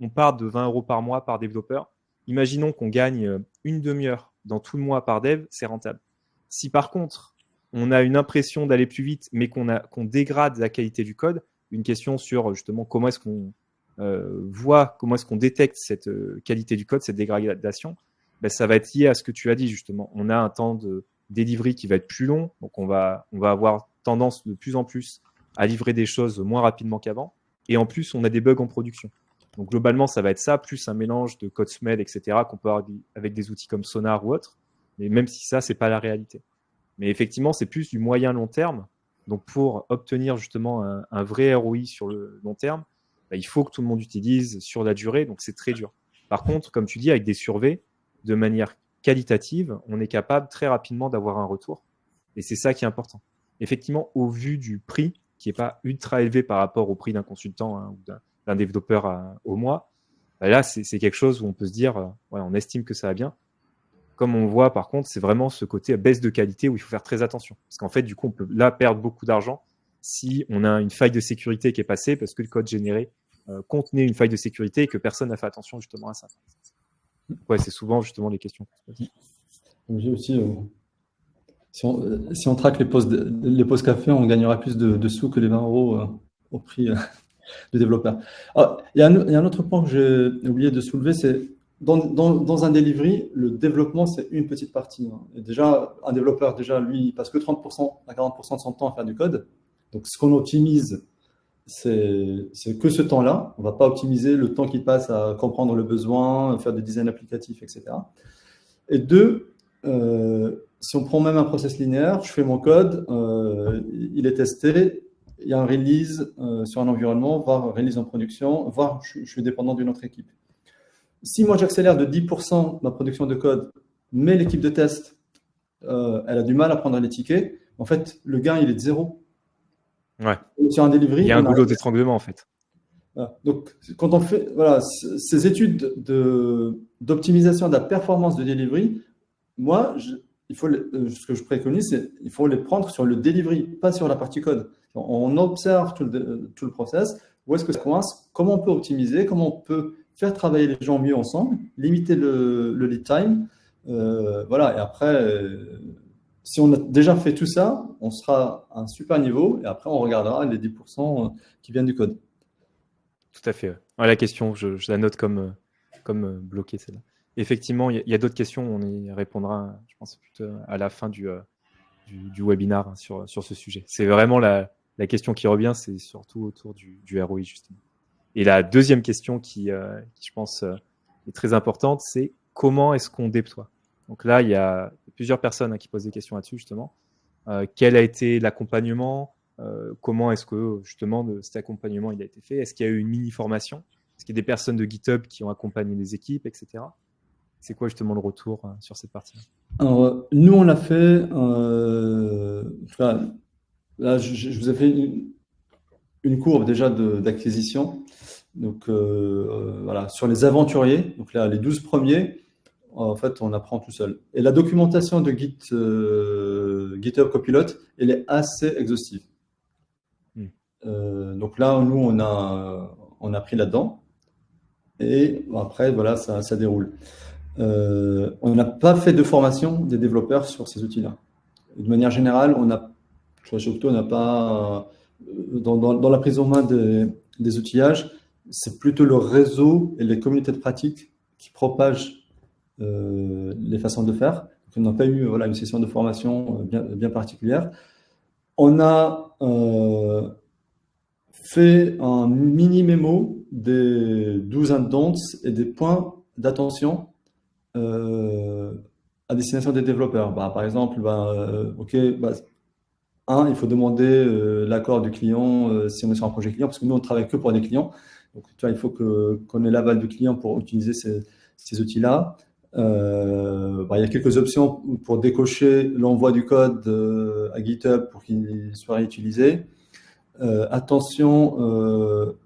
Speaker 1: on part de 20 € par mois par développeur. Imaginons qu'on gagne une demi-heure dans tout le mois par dev, c'est rentable. Si par contre, on a une impression d'aller plus vite, mais qu'on dégrade la qualité du code, une question sur justement comment est-ce qu'on voit, comment est-ce qu'on détecte cette qualité du code, cette dégradation, ben, ça va être lié à ce que tu as dit justement. On a un temps de delivery qui va être plus long, donc on va avoir tendance de plus en plus à livrer des choses moins rapidement qu'avant. Et en plus, on a des bugs en production. Donc globalement, ça va être ça, plus un mélange de code SMED, etc., qu'on peut avoir avec des outils comme Sonar ou autre. Mais même si ça, c'est pas la réalité. Mais effectivement, c'est plus du moyen long terme. Donc pour obtenir justement un vrai ROI sur le long terme, bah, il faut que tout le monde utilise sur la durée. Donc c'est très dur. Par contre, comme tu dis, avec des surveys, de manière qualitative, on est capable très rapidement d'avoir un retour. Et c'est ça qui est important. Effectivement, au vu du prix, qui n'est pas ultra élevé par rapport au prix d'un consultant ou d'un développeur au mois, bah là, c'est quelque chose où on peut se dire, ouais, on estime que ça va bien. Comme on voit, par contre, c'est vraiment ce côté baisse de qualité où il faut faire très attention. Parce qu'en fait, du coup, on peut là perdre beaucoup d'argent si on a une faille de sécurité qui est passée parce que le code généré contenait une faille de sécurité et que personne n'a fait attention justement à ça. Ouais, c'est souvent justement les questions.
Speaker 2: J'ai aussi, si on traque les pauses café, on gagnera plus de sous que les 20 € au prix de développeur. Alors, il y a un autre point que j'ai oublié de soulever, c'est dans un delivery, le développement, c'est une petite partie. Et déjà, un développeur, lui, il passe que 30% à 40% de son temps à faire du code. Donc, ce qu'on optimise, c'est que ce temps-là. On ne va pas optimiser le temps qu'il passe à comprendre le besoin, faire des designs applicatifs, etc. Et deux, si on prend même un process linéaire, je fais mon code, il est testé, il y a un release sur un environnement, voire un release en production, voire je suis dépendant d'une autre équipe. Si moi j'accélère de 10% ma production de code, mais l'équipe de test, elle a du mal à prendre les tickets, en fait, le gain, il est de zéro.
Speaker 1: Ouais.
Speaker 2: Sur un delivery,
Speaker 1: il y a un goulot d'étranglement, en fait.
Speaker 2: Donc, quand on fait ces études d'optimisation de la performance de delivery, moi, ce que je préconise, c'est qu'il faut les prendre sur le delivery, pas sur la partie code. On observe tout le process, où est-ce que ça coince, comment on peut optimiser, comment on peut faire travailler les gens mieux ensemble, limiter le lead time. Voilà, et après, si on a déjà fait tout ça, on sera à un super niveau, et après, on regardera les 10% qui viennent du code.
Speaker 1: Tout à fait. Ouais, la question, je la note comme bloquée, celle-là. Effectivement, il y a d'autres questions, on y répondra, je pense, plutôt à la fin du webinar sur ce sujet. C'est vraiment la question qui revient, c'est surtout autour du ROI, justement. Et la deuxième question qui je pense, est très importante, c'est comment est-ce qu'on déploie? Donc là, il y a plusieurs personnes qui posent des questions là-dessus, justement. Quel a été l'accompagnement? Comment est-ce que justement cet accompagnement il a été fait? Est-ce qu'il y a eu une mini-formation? Est-ce qu'il y a des personnes de GitHub qui ont accompagné les équipes, etc. C'est quoi justement le retour sur cette partie-là?
Speaker 2: Alors, nous, on l'a fait. Là, je vous ai fait une courbe déjà d'acquisition. Donc, voilà, sur les aventuriers, donc là, les 12 premiers, en fait, on apprend tout seul. Et la documentation de GitHub Copilot, elle est assez exhaustive. Donc là, nous, on a pris là-dedans. Et après, voilà, ça déroule. On n'a pas fait de formation des développeurs sur ces outils-là. De manière générale, chez Octo, on n'a pas, dans la prise en main des outillages, c'est plutôt le réseau et les communautés de pratique qui propagent les façons de faire. Donc, on n'a pas eu une session de formation bien particulière. On a fait un mini mémo des 12 don'ts et des points d'attention à destination des développeurs. Par exemple, il faut demander l'accord du client si on est sur un projet client, parce que nous, on ne travaille que pour des clients. Donc, tu vois, il faut qu'on ait l'aval du client pour utiliser ces outils-là. Il y a quelques options pour décocher l'envoi du code à GitHub pour qu'il soit réutilisé. Attention,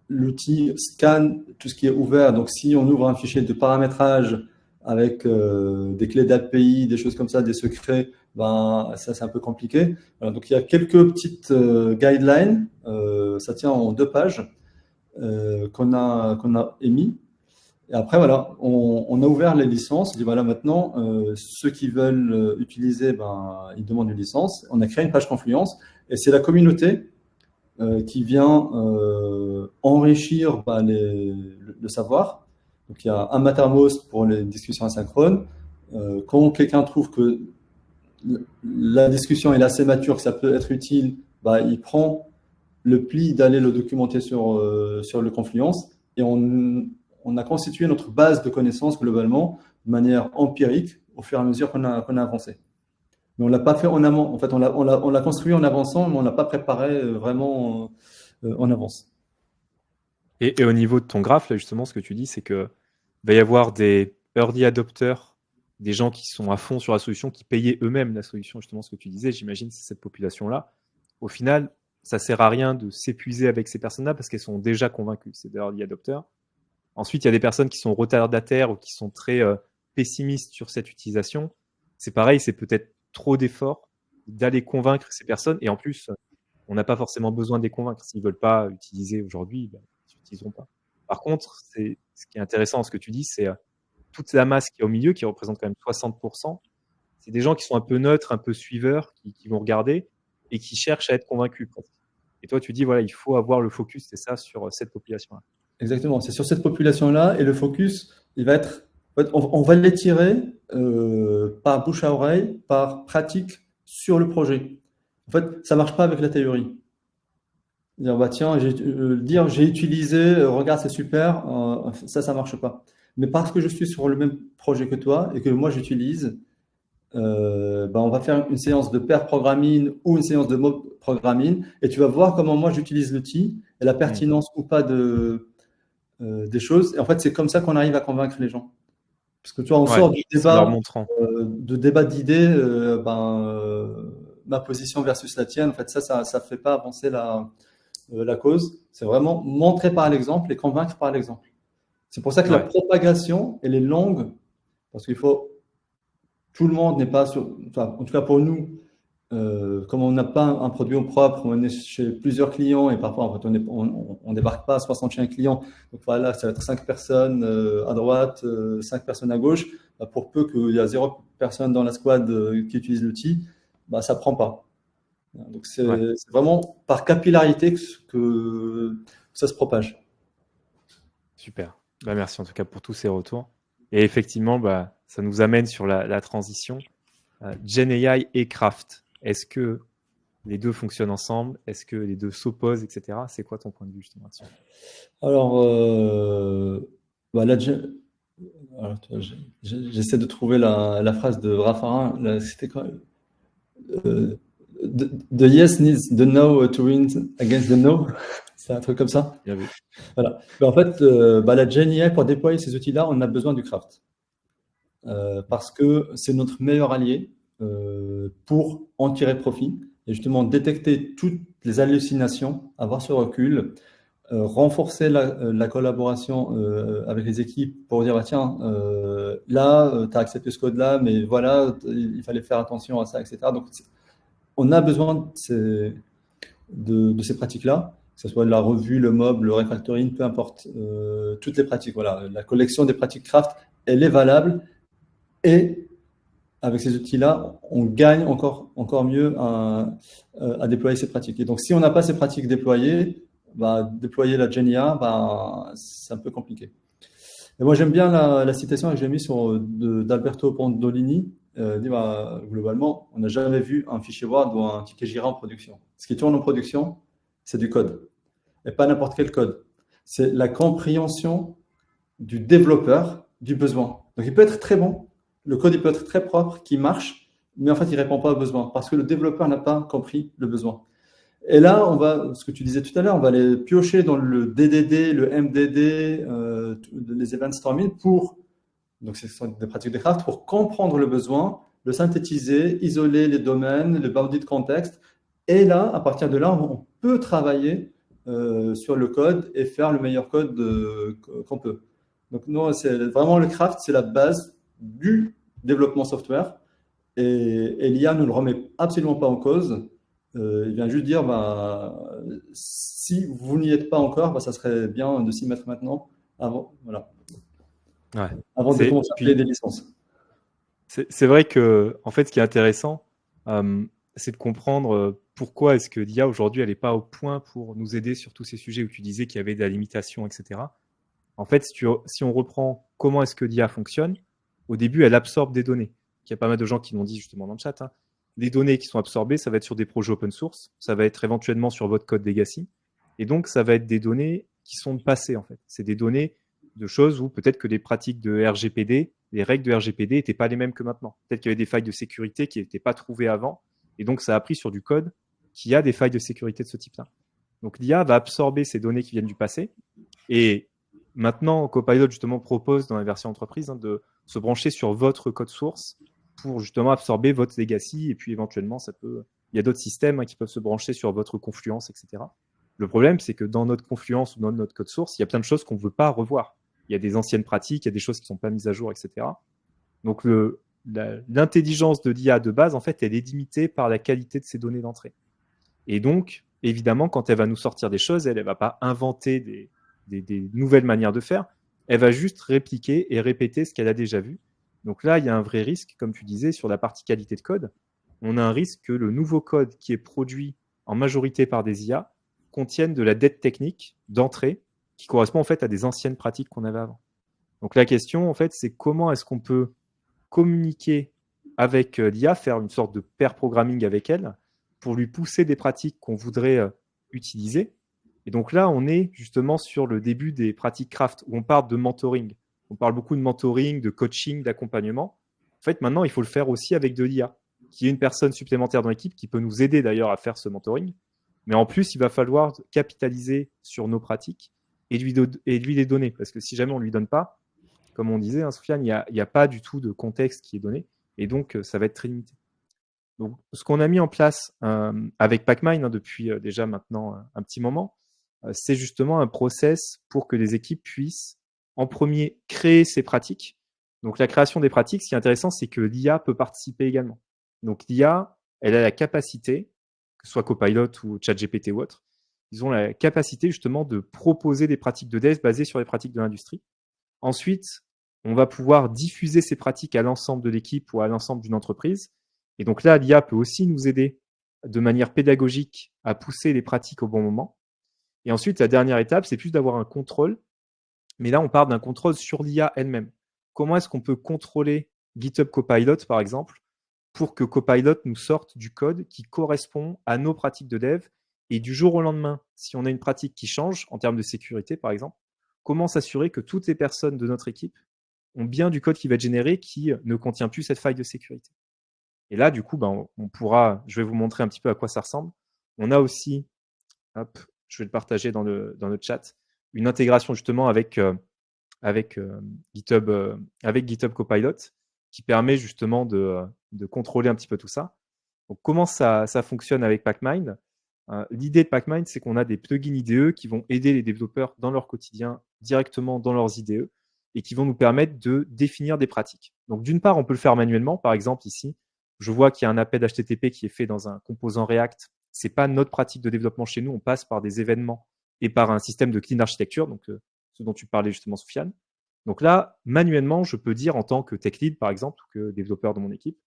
Speaker 2: l'outil scanne tout ce qui est ouvert. Donc, si on ouvre un fichier de paramétrage, avec des clés d'API, des choses comme ça, des secrets, ben, ça c'est un peu compliqué. Alors, donc il y a quelques petites guidelines, ça tient en 2 pages qu'on a émis. Et après, voilà, on a ouvert les licences. On dit voilà, maintenant, ceux qui veulent utiliser, ben, ils demandent une licence. On a créé une page Confluence et c'est la communauté qui vient enrichir bah, le savoir. Donc, il y a un Mattermost pour les discussions asynchrones. Quand quelqu'un trouve que la discussion est assez mature, que ça peut être utile, bah, il prend le pli d'aller le documenter sur le Confluence et on a constitué notre base de connaissances globalement de manière empirique au fur et à mesure qu'on a avancé. Mais on ne l'a pas fait en amont. En fait, on l'a construit en avançant, mais on ne l'a pas préparé vraiment en avance.
Speaker 1: Et au niveau de ton graphe, là, justement, ce que tu dis, c'est qu'il va y avoir des early adopters, des gens qui sont à fond sur la solution, qui payaient eux-mêmes la solution, justement, ce que tu disais, j'imagine, c'est cette population-là. Au final, ça ne sert à rien de s'épuiser avec ces personnes-là parce qu'elles sont déjà convaincues, c'est des early adopters. Ensuite, il y a des personnes qui sont retardataires ou qui sont très pessimistes sur cette utilisation. C'est pareil, c'est peut-être trop d'efforts d'aller convaincre ces personnes. Et en plus, on n'a pas forcément besoin de les convaincre. S'ils ne veulent pas utiliser aujourd'hui, ben, ils n'utiliseront pas. Par contre, ce qui est intéressant dans ce que tu dis, c'est toute la masse qui est au milieu, qui représente quand même 60%. C'est des gens qui sont un peu neutres, un peu suiveurs, qui vont regarder et qui cherchent à être convaincus. Et toi, tu dis, voilà, il faut avoir le focus, c'est ça, sur cette population-là.
Speaker 2: Exactement, c'est sur cette population-là et le focus, il va être, on va l'étirer par bouche à oreille, par pratique sur le projet. En fait, ça marche pas avec la théorie. Dire bah tiens, j'ai utilisé, regarde c'est super, ça marche pas. Mais parce que je suis sur le même projet que toi et que moi j'utilise, bah, on va faire une séance de pair programming ou une séance de mob programming et tu vas voir comment moi j'utilise l'outil et la pertinence ou pas des choses. Et en fait, c'est comme ça qu'on arrive à convaincre les gens. Parce que tu vois, on sort du débat d'idées, ma position versus la tienne. En fait, ça fait pas avancer la cause. C'est vraiment montrer par l'exemple et convaincre par l'exemple. C'est pour ça que la propagation, elle est longue, parce qu'il faut. Tout le monde n'est pas sur. Enfin, en tout cas pour nous, comme on n'a pas un produit propre, on est chez plusieurs clients et parfois en fait, on débarque pas à 65 clients. Donc voilà, ça va être 5 personnes à droite, 5 personnes à gauche. Bah, pour peu qu'il y a 0 personne dans la squad qui utilise l'outil, bah, ça prend pas. Donc c'est vraiment par capillarité que ça se propage.
Speaker 1: Super. Bah, merci en tout cas pour tous ces retours. Et effectivement, bah, ça nous amène sur la transition. GenAI et Craft. Est-ce que les deux fonctionnent ensemble? Est-ce que les deux s'opposent, etc. C'est quoi ton point de vue justement là-dessus?
Speaker 2: Alors, là, j'essaie de trouver la phrase de Raffarin. C'était quoi? The yes needs the no to win against the no. C'est un truc comme ça.
Speaker 1: Bien vu.
Speaker 2: Voilà. Mais en fait, la GenAI, pour déployer ces outils-là, on a besoin du Craft. Parce que c'est notre meilleur allié pour en tirer profit et justement détecter toutes les hallucinations, avoir ce recul, renforcer la collaboration avec les équipes pour dire tiens, là, tu as accepté ce code-là, mais voilà, il fallait faire attention à ça, etc. Donc, on a besoin de ces pratiques-là, que ce soit la revue, le mob, le refactoring, peu importe, toutes les pratiques. Voilà, la collection des pratiques Craft, elle est valable et avec ces outils-là, on gagne encore mieux à déployer ces pratiques. Et donc, si on n'a pas ces pratiques déployées, déployer la GenAI, c'est un peu compliqué. Et moi, j'aime bien la citation que j'ai mise d'Alberto Pandolini. Dit, globalement, on n'a jamais vu un fichier Word ou un ticket Jira en production. Ce qui tourne en production, c'est du code. Et pas n'importe quel code. C'est la compréhension du développeur du besoin. Donc, il peut être très bon. Le code il peut être très propre, qui marche, mais en fait, il ne répond pas aux besoins parce que le développeur n'a pas compris le besoin. Et là, ce que tu disais tout à l'heure, on va aller piocher dans le DDD, le MDD, les event storming donc ce sont des pratiques de Craft, pour comprendre le besoin, le synthétiser, isoler les domaines, le bounded context. Et là, à partir de là, on peut travailler sur le code et faire le meilleur code qu'on peut. Donc, non, c'est vraiment le Craft, c'est la base du développement software. Et l'IA ne le remet absolument pas en cause. Il vient juste dire, si vous n'y êtes pas encore, ça serait bien de s'y mettre maintenant, voilà,
Speaker 1: Ouais.
Speaker 2: avant de commencer à payer
Speaker 1: Puis,
Speaker 2: des licences.
Speaker 1: c'est vrai que, en fait, ce qui est intéressant, c'est de comprendre pourquoi est-ce que l'IA aujourd'hui, elle n'est pas au point pour nous aider sur tous ces sujets où tu disais qu'il y avait de la limitation, etc. En fait, si on reprend comment est-ce que l'IA fonctionne, au début, elle absorbe des données. Il y a pas mal de gens qui l'ont dit justement dans le chat. Les données qui sont absorbées, ça va être sur des projets open source, ça va être éventuellement sur votre code legacy. Et donc, ça va être des données qui sont de passé, en fait. C'est des données de choses où peut-être que les pratiques de RGPD, les règles de RGPD n'étaient pas les mêmes que maintenant. Peut-être qu'il y avait des failles de sécurité qui n'étaient pas trouvées avant. Et donc, ça a appris sur du code qui a des failles de sécurité de ce type-là. Donc, l'IA va absorber ces données qui viennent du passé. Et maintenant, Copilot, justement, propose dans la version entreprise de se brancher sur votre code source pour justement absorber votre legacy. Et puis, éventuellement, il y a d'autres systèmes qui peuvent se brancher sur votre Confluence, etc. Le problème, c'est que dans notre Confluence ou dans notre code source, il y a plein de choses qu'on ne veut pas revoir. Il y a des anciennes pratiques, il y a des choses qui ne sont pas mises à jour, etc. Donc, l'intelligence de l'IA de base, en fait, elle est limitée par la qualité de ses données d'entrée. Et donc, évidemment, quand elle va nous sortir des choses, elle ne va pas inventer des nouvelles manières de faire. Elle va juste répliquer et répéter ce qu'elle a déjà vu. Donc là, il y a un vrai risque, comme tu disais, sur la partie qualité de code. On a un risque que le nouveau code qui est produit en majorité par des IA contienne de la dette technique d'entrée qui correspond en fait à des anciennes pratiques qu'on avait avant. Donc la question, en fait, c'est comment est-ce qu'on peut communiquer avec l'IA, faire une sorte de pair programming avec elle pour lui pousser des pratiques qu'on voudrait utiliser. Et donc là, on est justement sur le début des pratiques craft, où on parle de mentoring. On parle beaucoup de mentoring, de coaching, d'accompagnement. En fait, maintenant, il faut le faire aussi avec de l'IA, qui est une personne supplémentaire dans l'équipe, qui peut nous aider d'ailleurs à faire ce mentoring. Mais en plus, il va falloir capitaliser sur nos pratiques et lui les donner. Parce que si jamais on ne lui donne pas, comme on disait, Soufiane, il n'y a pas du tout de contexte qui est donné. Et donc, ça va être très limité. Donc, ce qu'on a mis en place avec Pacmind depuis déjà maintenant un petit moment, c'est justement un process pour que les équipes puissent, en premier, créer ces pratiques. Donc, la création des pratiques, ce qui est intéressant, c'est que l'IA peut participer également. Donc, l'IA, elle a la capacité, que ce soit Copilot ou ChatGPT ou autre, ils ont la capacité justement de proposer des pratiques de dev basées sur les pratiques de l'industrie. Ensuite, on va pouvoir diffuser ces pratiques à l'ensemble de l'équipe ou à l'ensemble d'une entreprise. Et donc là, l'IA peut aussi nous aider de manière pédagogique à pousser les pratiques au bon moment. Et ensuite, la dernière étape, c'est plus d'avoir un contrôle. Mais là, on parle d'un contrôle sur l'IA elle-même. Comment est-ce qu'on peut contrôler GitHub Copilot, par exemple, pour que Copilot nous sorte du code qui correspond à nos pratiques de dev. Et du jour au lendemain, si on a une pratique qui change, en termes de sécurité, par exemple, comment s'assurer que toutes les personnes de notre équipe ont bien du code qui va être généré qui ne contient plus cette faille de sécurité. Et là, du coup, on pourra, je vais vous montrer un petit peu à quoi ça ressemble. On a aussi, hop, je vais le partager dans le chat, une intégration justement avec GitHub Copilot qui permet justement de contrôler un petit peu tout ça. Donc, comment ça fonctionne avec Pacmind? L'idée de Pacmind, c'est qu'on a des plugins IDE qui vont aider les développeurs dans leur quotidien directement dans leurs IDE et qui vont nous permettre de définir des pratiques. Donc, d'une part, on peut le faire manuellement. Par exemple, ici, je vois qu'il y a un appel HTTP qui est fait dans un composant React. Ce n'est pas notre pratique de développement chez nous. On passe par des événements et par un système de clean architecture, donc ce dont tu parlais justement, Soufiane. Donc là, manuellement, je peux dire en tant que tech lead, par exemple, ou que développeur de mon équipe,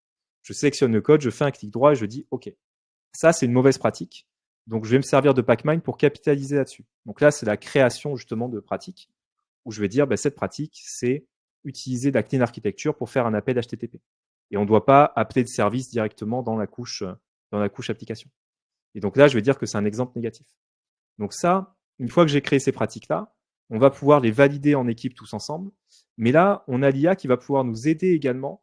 Speaker 1: je sélectionne le code, je fais un clic droit et je dis OK. Ça, c'est une mauvaise pratique. Donc, je vais me servir de Pacmind pour capitaliser là-dessus. Donc là, c'est la création justement de pratiques où je vais dire cette pratique, c'est utiliser la clean architecture pour faire un appel HTTP. Et on ne doit pas appeler de service directement dans la couche application. Et donc là, je vais dire que c'est un exemple négatif. Donc ça, une fois que j'ai créé ces pratiques-là, on va pouvoir les valider en équipe tous ensemble. Mais là, on a l'IA qui va pouvoir nous aider également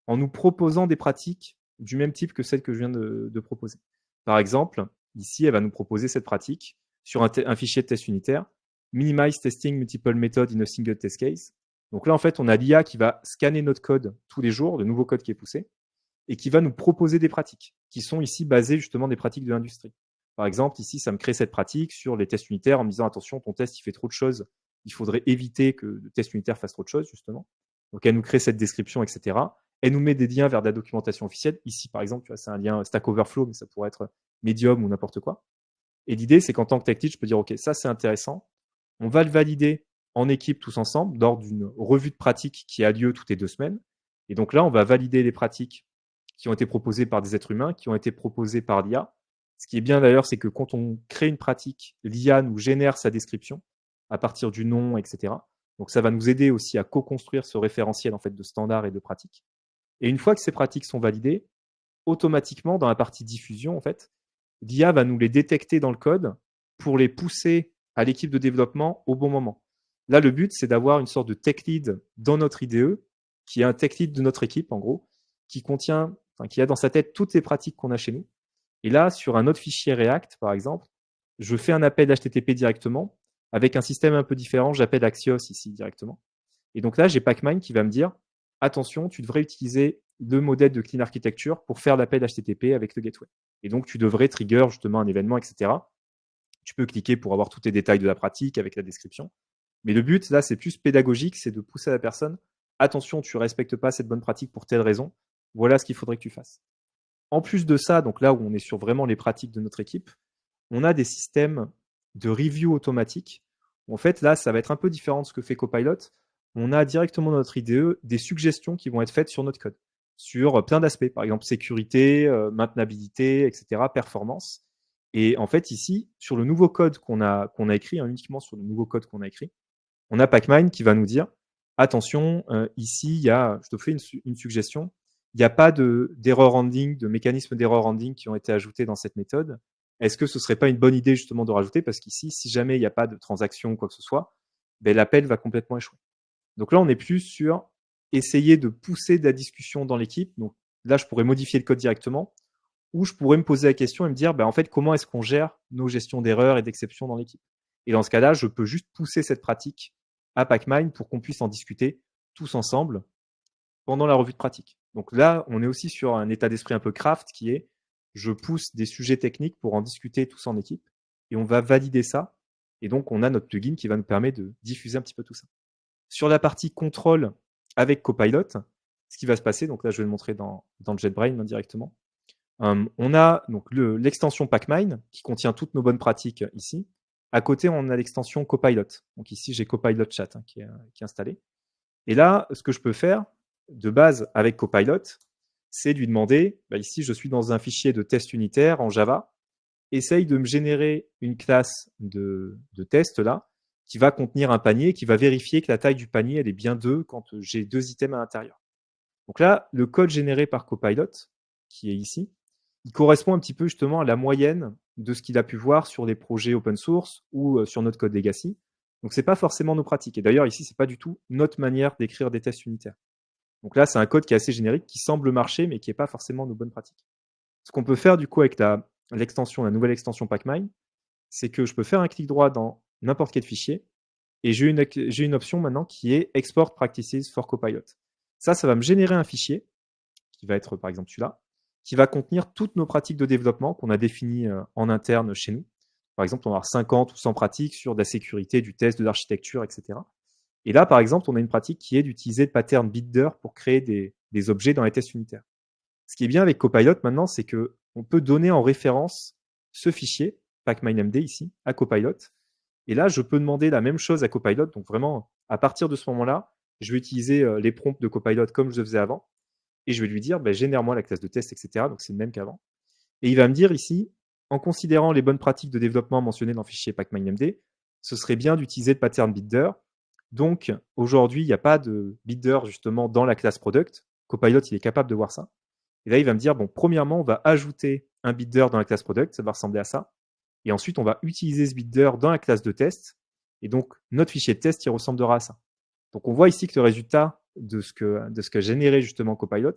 Speaker 1: en nous proposant des pratiques du même type que celles que je viens de proposer. Par exemple, ici, elle va nous proposer cette pratique sur un fichier de test unitaire, Minimize Testing Multiple Method in a Single Test Case. Donc là, en fait, on a l'IA qui va scanner notre code tous les jours, le nouveau code qui est poussé, et qui va nous proposer des pratiques qui sont ici basées justement des pratiques de l'industrie. Par exemple, ici, ça me crée cette pratique sur les tests unitaires en me disant attention, ton test, il fait trop de choses. Il faudrait éviter que le test unitaire fasse trop de choses, justement. Donc, elle nous crée cette description, etc. Elle nous met des liens vers de la documentation officielle. Ici, par exemple, tu vois, c'est un lien Stack Overflow, mais ça pourrait être Medium ou n'importe quoi. Et l'idée, c'est qu'en tant que tech lead, je peux dire, OK, ça, c'est intéressant. On va le valider en équipe tous ensemble lors d'une revue de pratique qui a lieu toutes les 2 semaines. Et donc là, on va valider les pratiques qui ont été proposées par des êtres humains, qui ont été proposées par l'IA. Ce qui est bien d'ailleurs, c'est que quand on crée une pratique, l'IA nous génère sa description à partir du nom, etc. Donc ça va nous aider aussi à co-construire ce référentiel en fait de standards et de pratiques. Et une fois que ces pratiques sont validées, automatiquement dans la partie diffusion, en fait, l'IA va nous les détecter dans le code pour les pousser à l'équipe de développement au bon moment. Là, le but, c'est d'avoir une sorte de tech lead dans notre IDE, qui est un tech lead de notre équipe, en gros, qui a dans sa tête toutes les pratiques qu'on a chez nous. Et là, sur un autre fichier React, par exemple, je fais un appel HTTP directement avec un système un peu différent. J'appelle Axios ici directement. Et donc là, j'ai Pacmind qui va me dire, attention, tu devrais utiliser le modèle de Clean Architecture pour faire l'appel HTTP avec le gateway. Et donc, tu devrais trigger justement un événement, etc. Tu peux cliquer pour avoir tous les détails de la pratique avec la description. Mais le but, là, c'est plus pédagogique, c'est de pousser la personne, attention, tu ne respectes pas cette bonne pratique pour telle raison, voilà ce qu'il faudrait que tu fasses. En plus de ça, donc là où on est sur vraiment les pratiques de notre équipe, on a des systèmes de review automatique. En fait, là, ça va être un peu différent de ce que fait Copilot. On a directement dans notre IDE des suggestions qui vont être faites sur notre code, sur plein d'aspects, par exemple sécurité, maintenabilité, etc., performance. Et en fait, ici, sur le nouveau code qu'on a écrit, uniquement sur le nouveau code qu'on a écrit, on a Pacmind qui va nous dire, attention, ici, je te fais une suggestion, il n'y a pas d'erreur handling, de mécanisme d'erreur handling qui ont été ajoutés dans cette méthode. Est-ce que ce ne serait pas une bonne idée justement de rajouter? Parce qu'ici, si jamais il n'y a pas de transaction ou quoi que ce soit, ben, l'appel va complètement échouer. Donc là, on est plus sur essayer de pousser de la discussion dans l'équipe. Donc là, je pourrais modifier le code directement, ou je pourrais me poser la question et me dire, ben, en fait, comment est-ce qu'on gère nos gestions d'erreurs et d'exceptions dans l'équipe? Et dans ce cas-là, je peux juste pousser cette pratique à Pacmind pour qu'on puisse en discuter tous ensemble pendant la revue de pratique. Donc là, on est aussi sur un état d'esprit un peu craft qui est je pousse des sujets techniques pour en discuter tous en équipe et on va valider ça. Et donc, on a notre plugin qui va nous permettre de diffuser un petit peu tout ça. Sur la partie contrôle avec Copilot, ce qui va se passer, donc là, je vais le montrer dans JetBrains directement. On a donc l'extension Pacmind qui contient toutes nos bonnes pratiques ici. À côté, on a l'extension Copilot. Donc ici, j'ai Copilot Chat qui est installé. Et là, ce que je peux faire de base avec Copilot, c'est lui demander, ici, je suis dans un fichier de test unitaire en Java, essaye de me générer une classe de test là, qui va contenir un panier, qui va vérifier que la taille du panier, elle est bien 2 quand j'ai 2 items à l'intérieur. Donc là, le code généré par Copilot, qui est ici, il correspond un petit peu justement à la moyenne de ce qu'il a pu voir sur les projets open source ou sur notre code legacy. Donc, ce n'est pas forcément nos pratiques. Et d'ailleurs, ici, ce n'est pas du tout notre manière d'écrire des tests unitaires. Donc là, c'est un code qui est assez générique, qui semble marcher, mais qui n'est pas forcément nos bonnes pratiques. Ce qu'on peut faire du coup avec la nouvelle extension Pacmind, c'est que je peux faire un clic droit dans n'importe quel fichier et j'ai une option maintenant qui est Export Practices for Copilot. Ça va me générer un fichier qui va être par exemple celui-là, qui va contenir toutes nos pratiques de développement qu'on a définies en interne chez nous. Par exemple, on va avoir 50 ou 100 pratiques sur de la sécurité, du test, de l'architecture, etc. Et là, par exemple, on a une pratique qui est d'utiliser le pattern Builder pour créer des objets dans les tests unitaires. Ce qui est bien avec Copilot maintenant, c'est qu'on peut donner en référence ce fichier, PacMindMD ici, à Copilot. Et là, je peux demander la même chose à Copilot. Donc vraiment, à partir de ce moment-là, je vais utiliser les prompts de Copilot comme je le faisais avant. Et je vais lui dire, génère-moi la classe de test, etc. Donc c'est le même qu'avant. Et il va me dire ici, en considérant les bonnes pratiques de développement mentionnées dans le fichier PacMindMD, ce serait bien d'utiliser le pattern Builder. Donc aujourd'hui, il n'y a pas de Builder justement dans la classe Product. Copilot, il est capable de voir ça. Et là, il va me dire, premièrement, on va ajouter un Builder dans la classe Product, ça va ressembler à ça. Et ensuite, on va utiliser ce Builder dans la classe de test. Et donc, notre fichier de test, il ressemblera à ça. Donc, on voit ici que le résultat de ce que générait justement Copilot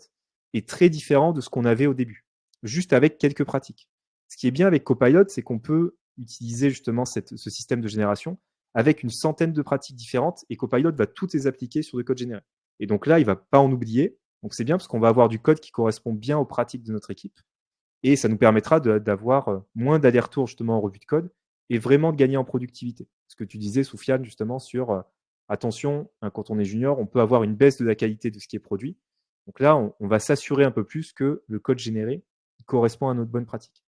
Speaker 1: est très différent de ce qu'on avait au début, juste avec quelques pratiques. Ce qui est bien avec Copilot, c'est qu'on peut utiliser justement ce système de génération avec une centaine de pratiques différentes et Copilot va toutes les appliquer sur le code généré. Et donc là, il ne va pas en oublier. Donc c'est bien parce qu'on va avoir du code qui correspond bien aux pratiques de notre équipe et ça nous permettra d'avoir moins d'allers-retours justement en revue de code et vraiment de gagner en productivité. Ce que tu disais, Soufiane, justement, sur attention, hein, quand on est junior, on peut avoir une baisse de la qualité de ce qui est produit. Donc là, on va s'assurer un peu plus que le code généré correspond à notre bonne pratique.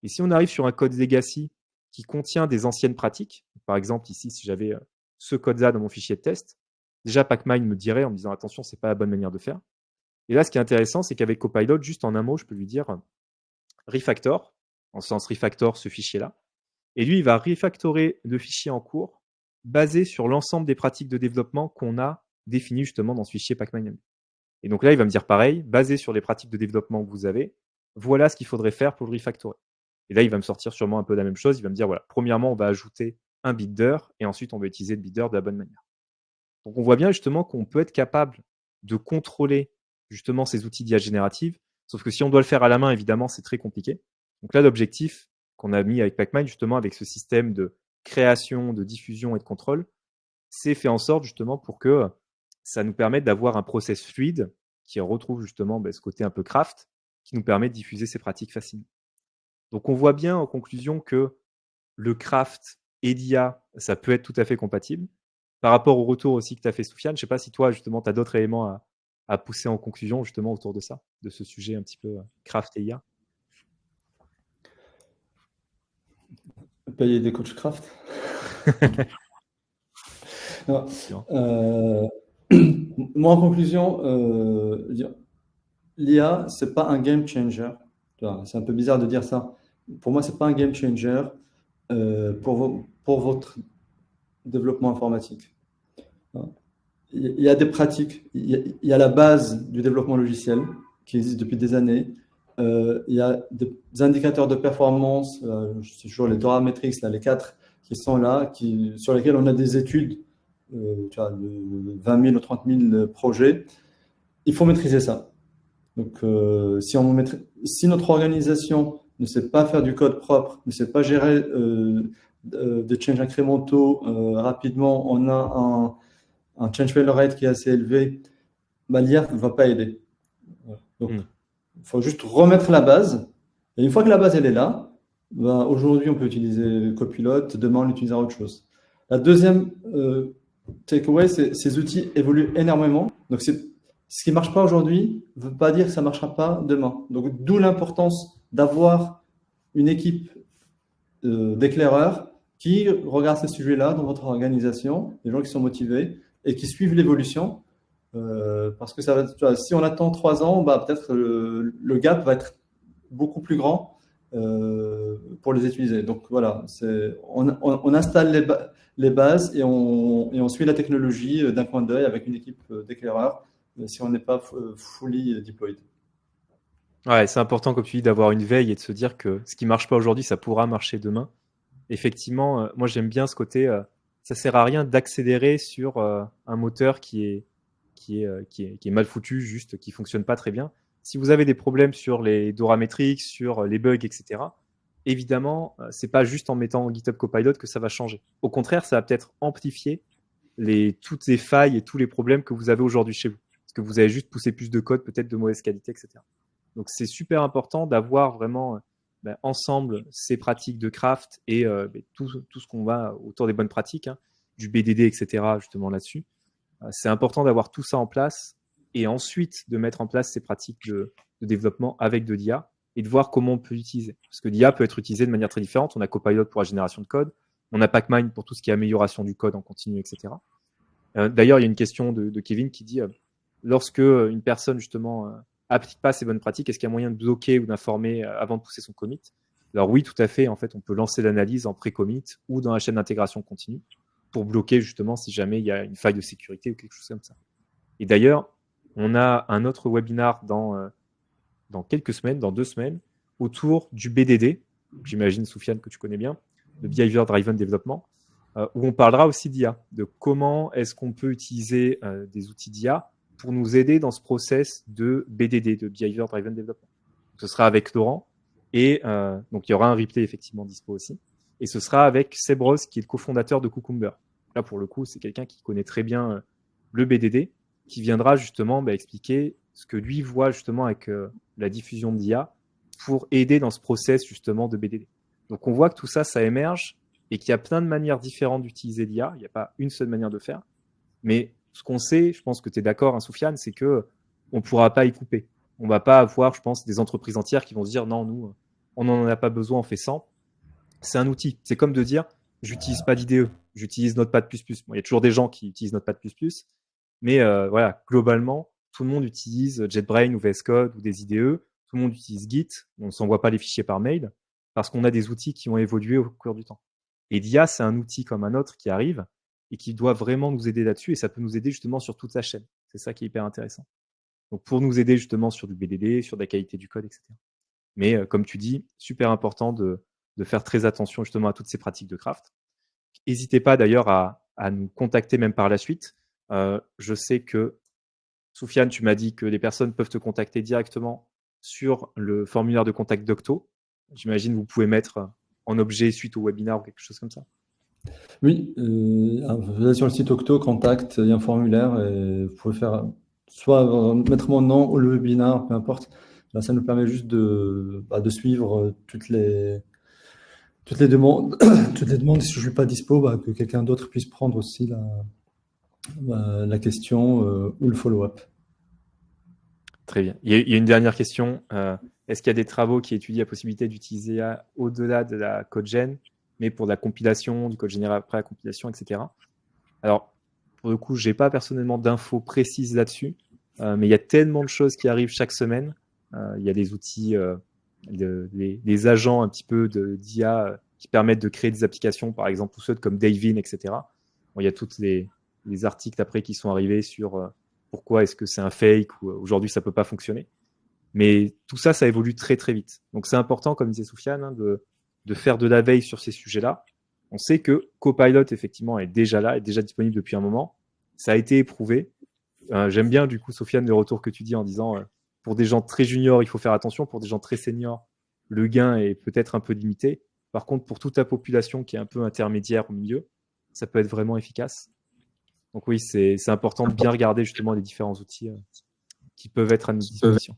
Speaker 1: Et si on arrive sur un code legacy qui contient des anciennes pratiques, par exemple ici, si j'avais ce code-là dans mon fichier de test, déjà Pacmind me dirait en me disant attention, c'est pas la bonne manière de faire. Et là, ce qui est intéressant, c'est qu'avec Copilot, juste en un mot, je peux lui dire refactor, en sens refactor ce fichier-là. Et lui, il va refactorer le fichier en cours basé sur l'ensemble des pratiques de développement qu'on a définies justement dans ce fichier Pacmind. Et donc là, il va me dire pareil, basé sur les pratiques de développement que vous avez, voilà ce qu'il faudrait faire pour le refactorer. Et là, il va me sortir sûrement un peu la même chose. Il va me dire, voilà, premièrement, on va ajouter un builder et ensuite, on va utiliser le builder de la bonne manière. Donc, on voit bien justement qu'on peut être capable de contrôler justement ces outils d'IA générative. Sauf que si on doit le faire à la main, évidemment, c'est très compliqué. Donc là, l'objectif qu'on a mis avec Pacmind, justement, avec ce système de création, de diffusion et de contrôle, c'est fait en sorte justement pour que ça nous permette d'avoir un process fluide qui retrouve justement ce côté un peu craft, qui nous permet de diffuser ces pratiques facilement. Donc on voit bien en conclusion que le craft et l'IA, ça peut être tout à fait compatible. Par rapport au retour aussi que tu as fait, Soufiane, je ne sais pas si toi, justement, tu as d'autres éléments à pousser en conclusion justement autour de ça, de ce sujet un petit peu craft et IA.
Speaker 2: Payer des coachs craft. Non, moi, en conclusion, l'IA, c'est pas un game changer. C'est un peu bizarre de dire ça. Pour moi, c'est pas un game changer pour votre développement informatique. Il y a des pratiques, il y a la base du développement logiciel qui existe depuis des années. Il y a des indicateurs de performance, c'est toujours les Dora Metrics, là, les 4 qui sont là, sur lesquels on a des études, de 20 000 ou 30 000 projets. Il faut maîtriser ça. Donc, si notre organisation ne sait pas faire du code propre, ne sait pas gérer des changes incrémentaux rapidement, on a un change failure rate qui est assez élevé, l'IA ne va pas aider. Donc, il faut juste remettre la base. Et une fois que la base elle est là, aujourd'hui on peut utiliser Copilot, demain on utilisera autre chose. La deuxième takeaway, c'est ces outils évoluent énormément. Donc, ce qui ne marche pas aujourd'hui ne veut pas dire que ça ne marchera pas demain. Donc, d'où l'importance d'avoir une équipe d'éclaireurs qui regardent ces sujets-là dans votre organisation, des gens qui sont motivés et qui suivent l'évolution. Parce que si on attend 3 ans, peut-être le gap va être beaucoup plus grand pour les utiliser. Donc voilà, on installe les bases et on suit la technologie d'un coin d'œil avec une équipe d'éclaireurs si on n'est pas fully deployed.
Speaker 1: Ouais, c'est important, comme tu dis, d'avoir une veille et de se dire que ce qui ne marche pas aujourd'hui, ça pourra marcher demain. Effectivement, moi j'aime bien ce côté, ça ne sert à rien d'accélérer sur un moteur qui est mal foutu, juste qui ne fonctionne pas très bien. Si vous avez des problèmes sur les Dora Metrics, sur les bugs, etc., évidemment, ce n'est pas juste en mettant GitHub Copilot que ça va changer. Au contraire, ça va peut-être amplifier toutes les failles et tous les problèmes que vous avez aujourd'hui chez vous. Parce que vous avez juste poussé plus de code, peut-être de mauvaise qualité, etc. Donc c'est super important d'avoir vraiment ensemble ces pratiques de craft et tout ce qu'on va autour des bonnes pratiques, hein, du BDD, etc., justement là-dessus. C'est important d'avoir tout ça en place et ensuite de mettre en place ces pratiques de développement avec de l'IA et de voir comment on peut l'utiliser. Parce que l'IA peut être utilisée de manière très différente. On a Copilot pour la génération de code, on a Pacmind pour tout ce qui est amélioration du code en continu, etc. D'ailleurs, il y a une question de Kevin qui dit lorsque une personne justement applique pas ces bonnes pratiques, est-ce qu'il y a moyen de bloquer ou d'informer avant de pousser son commit? Alors oui, tout à fait. En fait, on peut lancer l'analyse en pré-commit ou dans la chaîne d'intégration continue pour bloquer justement si jamais il y a une faille de sécurité ou quelque chose comme ça. Et d'ailleurs, on a un autre webinar dans quelques semaines, dans 2 semaines, autour du BDD. J'imagine, Soufiane, que tu connais bien, le Behavior Driven Development, où on parlera aussi d'IA, de comment est-ce qu'on peut utiliser des outils d'IA pour nous aider dans ce process de BDD, de Behavior Driven Development. Ce sera avec Laurent, et donc il y aura un replay effectivement dispo aussi, et ce sera avec Seb Ross, qui est le cofondateur de Cucumber. Là, pour le coup, c'est quelqu'un qui connaît très bien le BDD, qui viendra justement expliquer ce que lui voit justement avec la diffusion d'IA pour aider dans ce process justement de BDD. Donc on voit que tout ça, ça émerge et qu'il y a plein de manières différentes d'utiliser l'IA. Il n'y a pas une seule manière de faire. Mais ce qu'on sait, je pense que tu es d'accord, hein, Soufiane, c'est qu'on ne pourra pas y couper. On ne va pas avoir, je pense, des entreprises entières qui vont se dire non, nous, on n'en a pas besoin, on fait 100. C'est un outil. C'est comme de dire j'utilise pas d'IDE, j'utilise Notepad++. Bon, il y a toujours des gens qui utilisent Notepad++, mais voilà, globalement, tout le monde utilise JetBrains ou VS Code ou des IDE. Tout le monde utilise Git. On ne s'envoie pas les fichiers par mail parce qu'on a des outils qui ont évolué au cours du temps. Et DIA, c'est un outil comme un autre qui arrive et qui doit vraiment nous aider là-dessus, et ça peut nous aider justement sur toute la chaîne. C'est ça qui est hyper intéressant. Donc pour nous aider justement sur du BDD, sur la qualité du code, etc. Mais comme tu dis, super important de faire très attention justement à toutes ces pratiques de craft. N'hésitez pas d'ailleurs à nous contacter même par la suite. Je sais que, Soufiane, tu m'as dit que les personnes peuvent te contacter directement sur le formulaire de contact d'Octo. J'imagine que vous pouvez mettre en objet suite au webinaire ou quelque chose comme ça.
Speaker 2: Oui, vous allez sur le site Octo, contact, il y a un formulaire et vous pouvez faire soit mettre mon nom ou le webinaire, peu importe. Là, ça nous permet juste de suivre toutes les demandes, toutes les demandes. Si je ne suis pas dispo, que quelqu'un d'autre puisse prendre aussi la question ou le follow-up.
Speaker 1: Très bien. Il y a une dernière question. Est-ce qu'il y a des travaux qui étudient la possibilité d'utiliser au-delà de la code-gen, mais pour la compilation, du code général après la compilation, etc. Alors, pour le coup, je n'ai pas personnellement d'infos précises là-dessus, mais il y a tellement de choses qui arrivent chaque semaine. Il y a des outils, des agents un petit peu d'IA qui permettent de créer des applications, par exemple, ou ceux comme Davin, etc. Bon, il y a tous les articles après qui sont arrivés sur pourquoi est-ce que c'est un fake ou aujourd'hui ça ne peut pas fonctionner. Mais tout ça, ça évolue très très vite. Donc c'est important, comme disait Soufiane, hein, de faire de la veille sur ces sujets-là. On sait que Copilot, effectivement, est déjà là, est déjà disponible depuis un moment. Ça a été éprouvé. J'aime bien, du coup, Soufiane, le retour que tu dis en disant pour des gens très juniors, il faut faire attention. Pour des gens très seniors, le gain est peut-être un peu limité. Par contre, pour toute la population qui est un peu intermédiaire au milieu, ça peut être vraiment efficace. Donc oui, c'est important de bien regarder justement les différents outils qui peuvent être à notre disposition.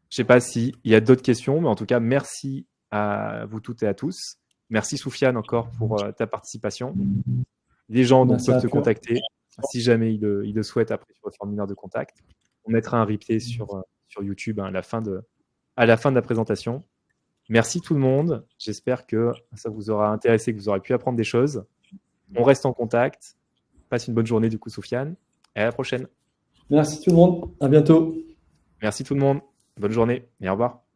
Speaker 1: Je ne sais pas s'il y a d'autres questions, mais en tout cas, merci à vous toutes et à tous. Merci Soufiane encore pour ta participation. Les gens donc, peuvent te contacter si jamais ils le souhaitent après sur votre formulaire de contact. On mettra un replay sur YouTube à la fin de la présentation. Merci tout le monde. J'espère que ça vous aura intéressé, que vous aurez pu apprendre des choses. On reste en contact. Passe une bonne journée du coup, Soufiane. Et à la prochaine.
Speaker 2: Merci tout le monde. À bientôt.
Speaker 1: Merci tout le monde. Bonne journée et au revoir.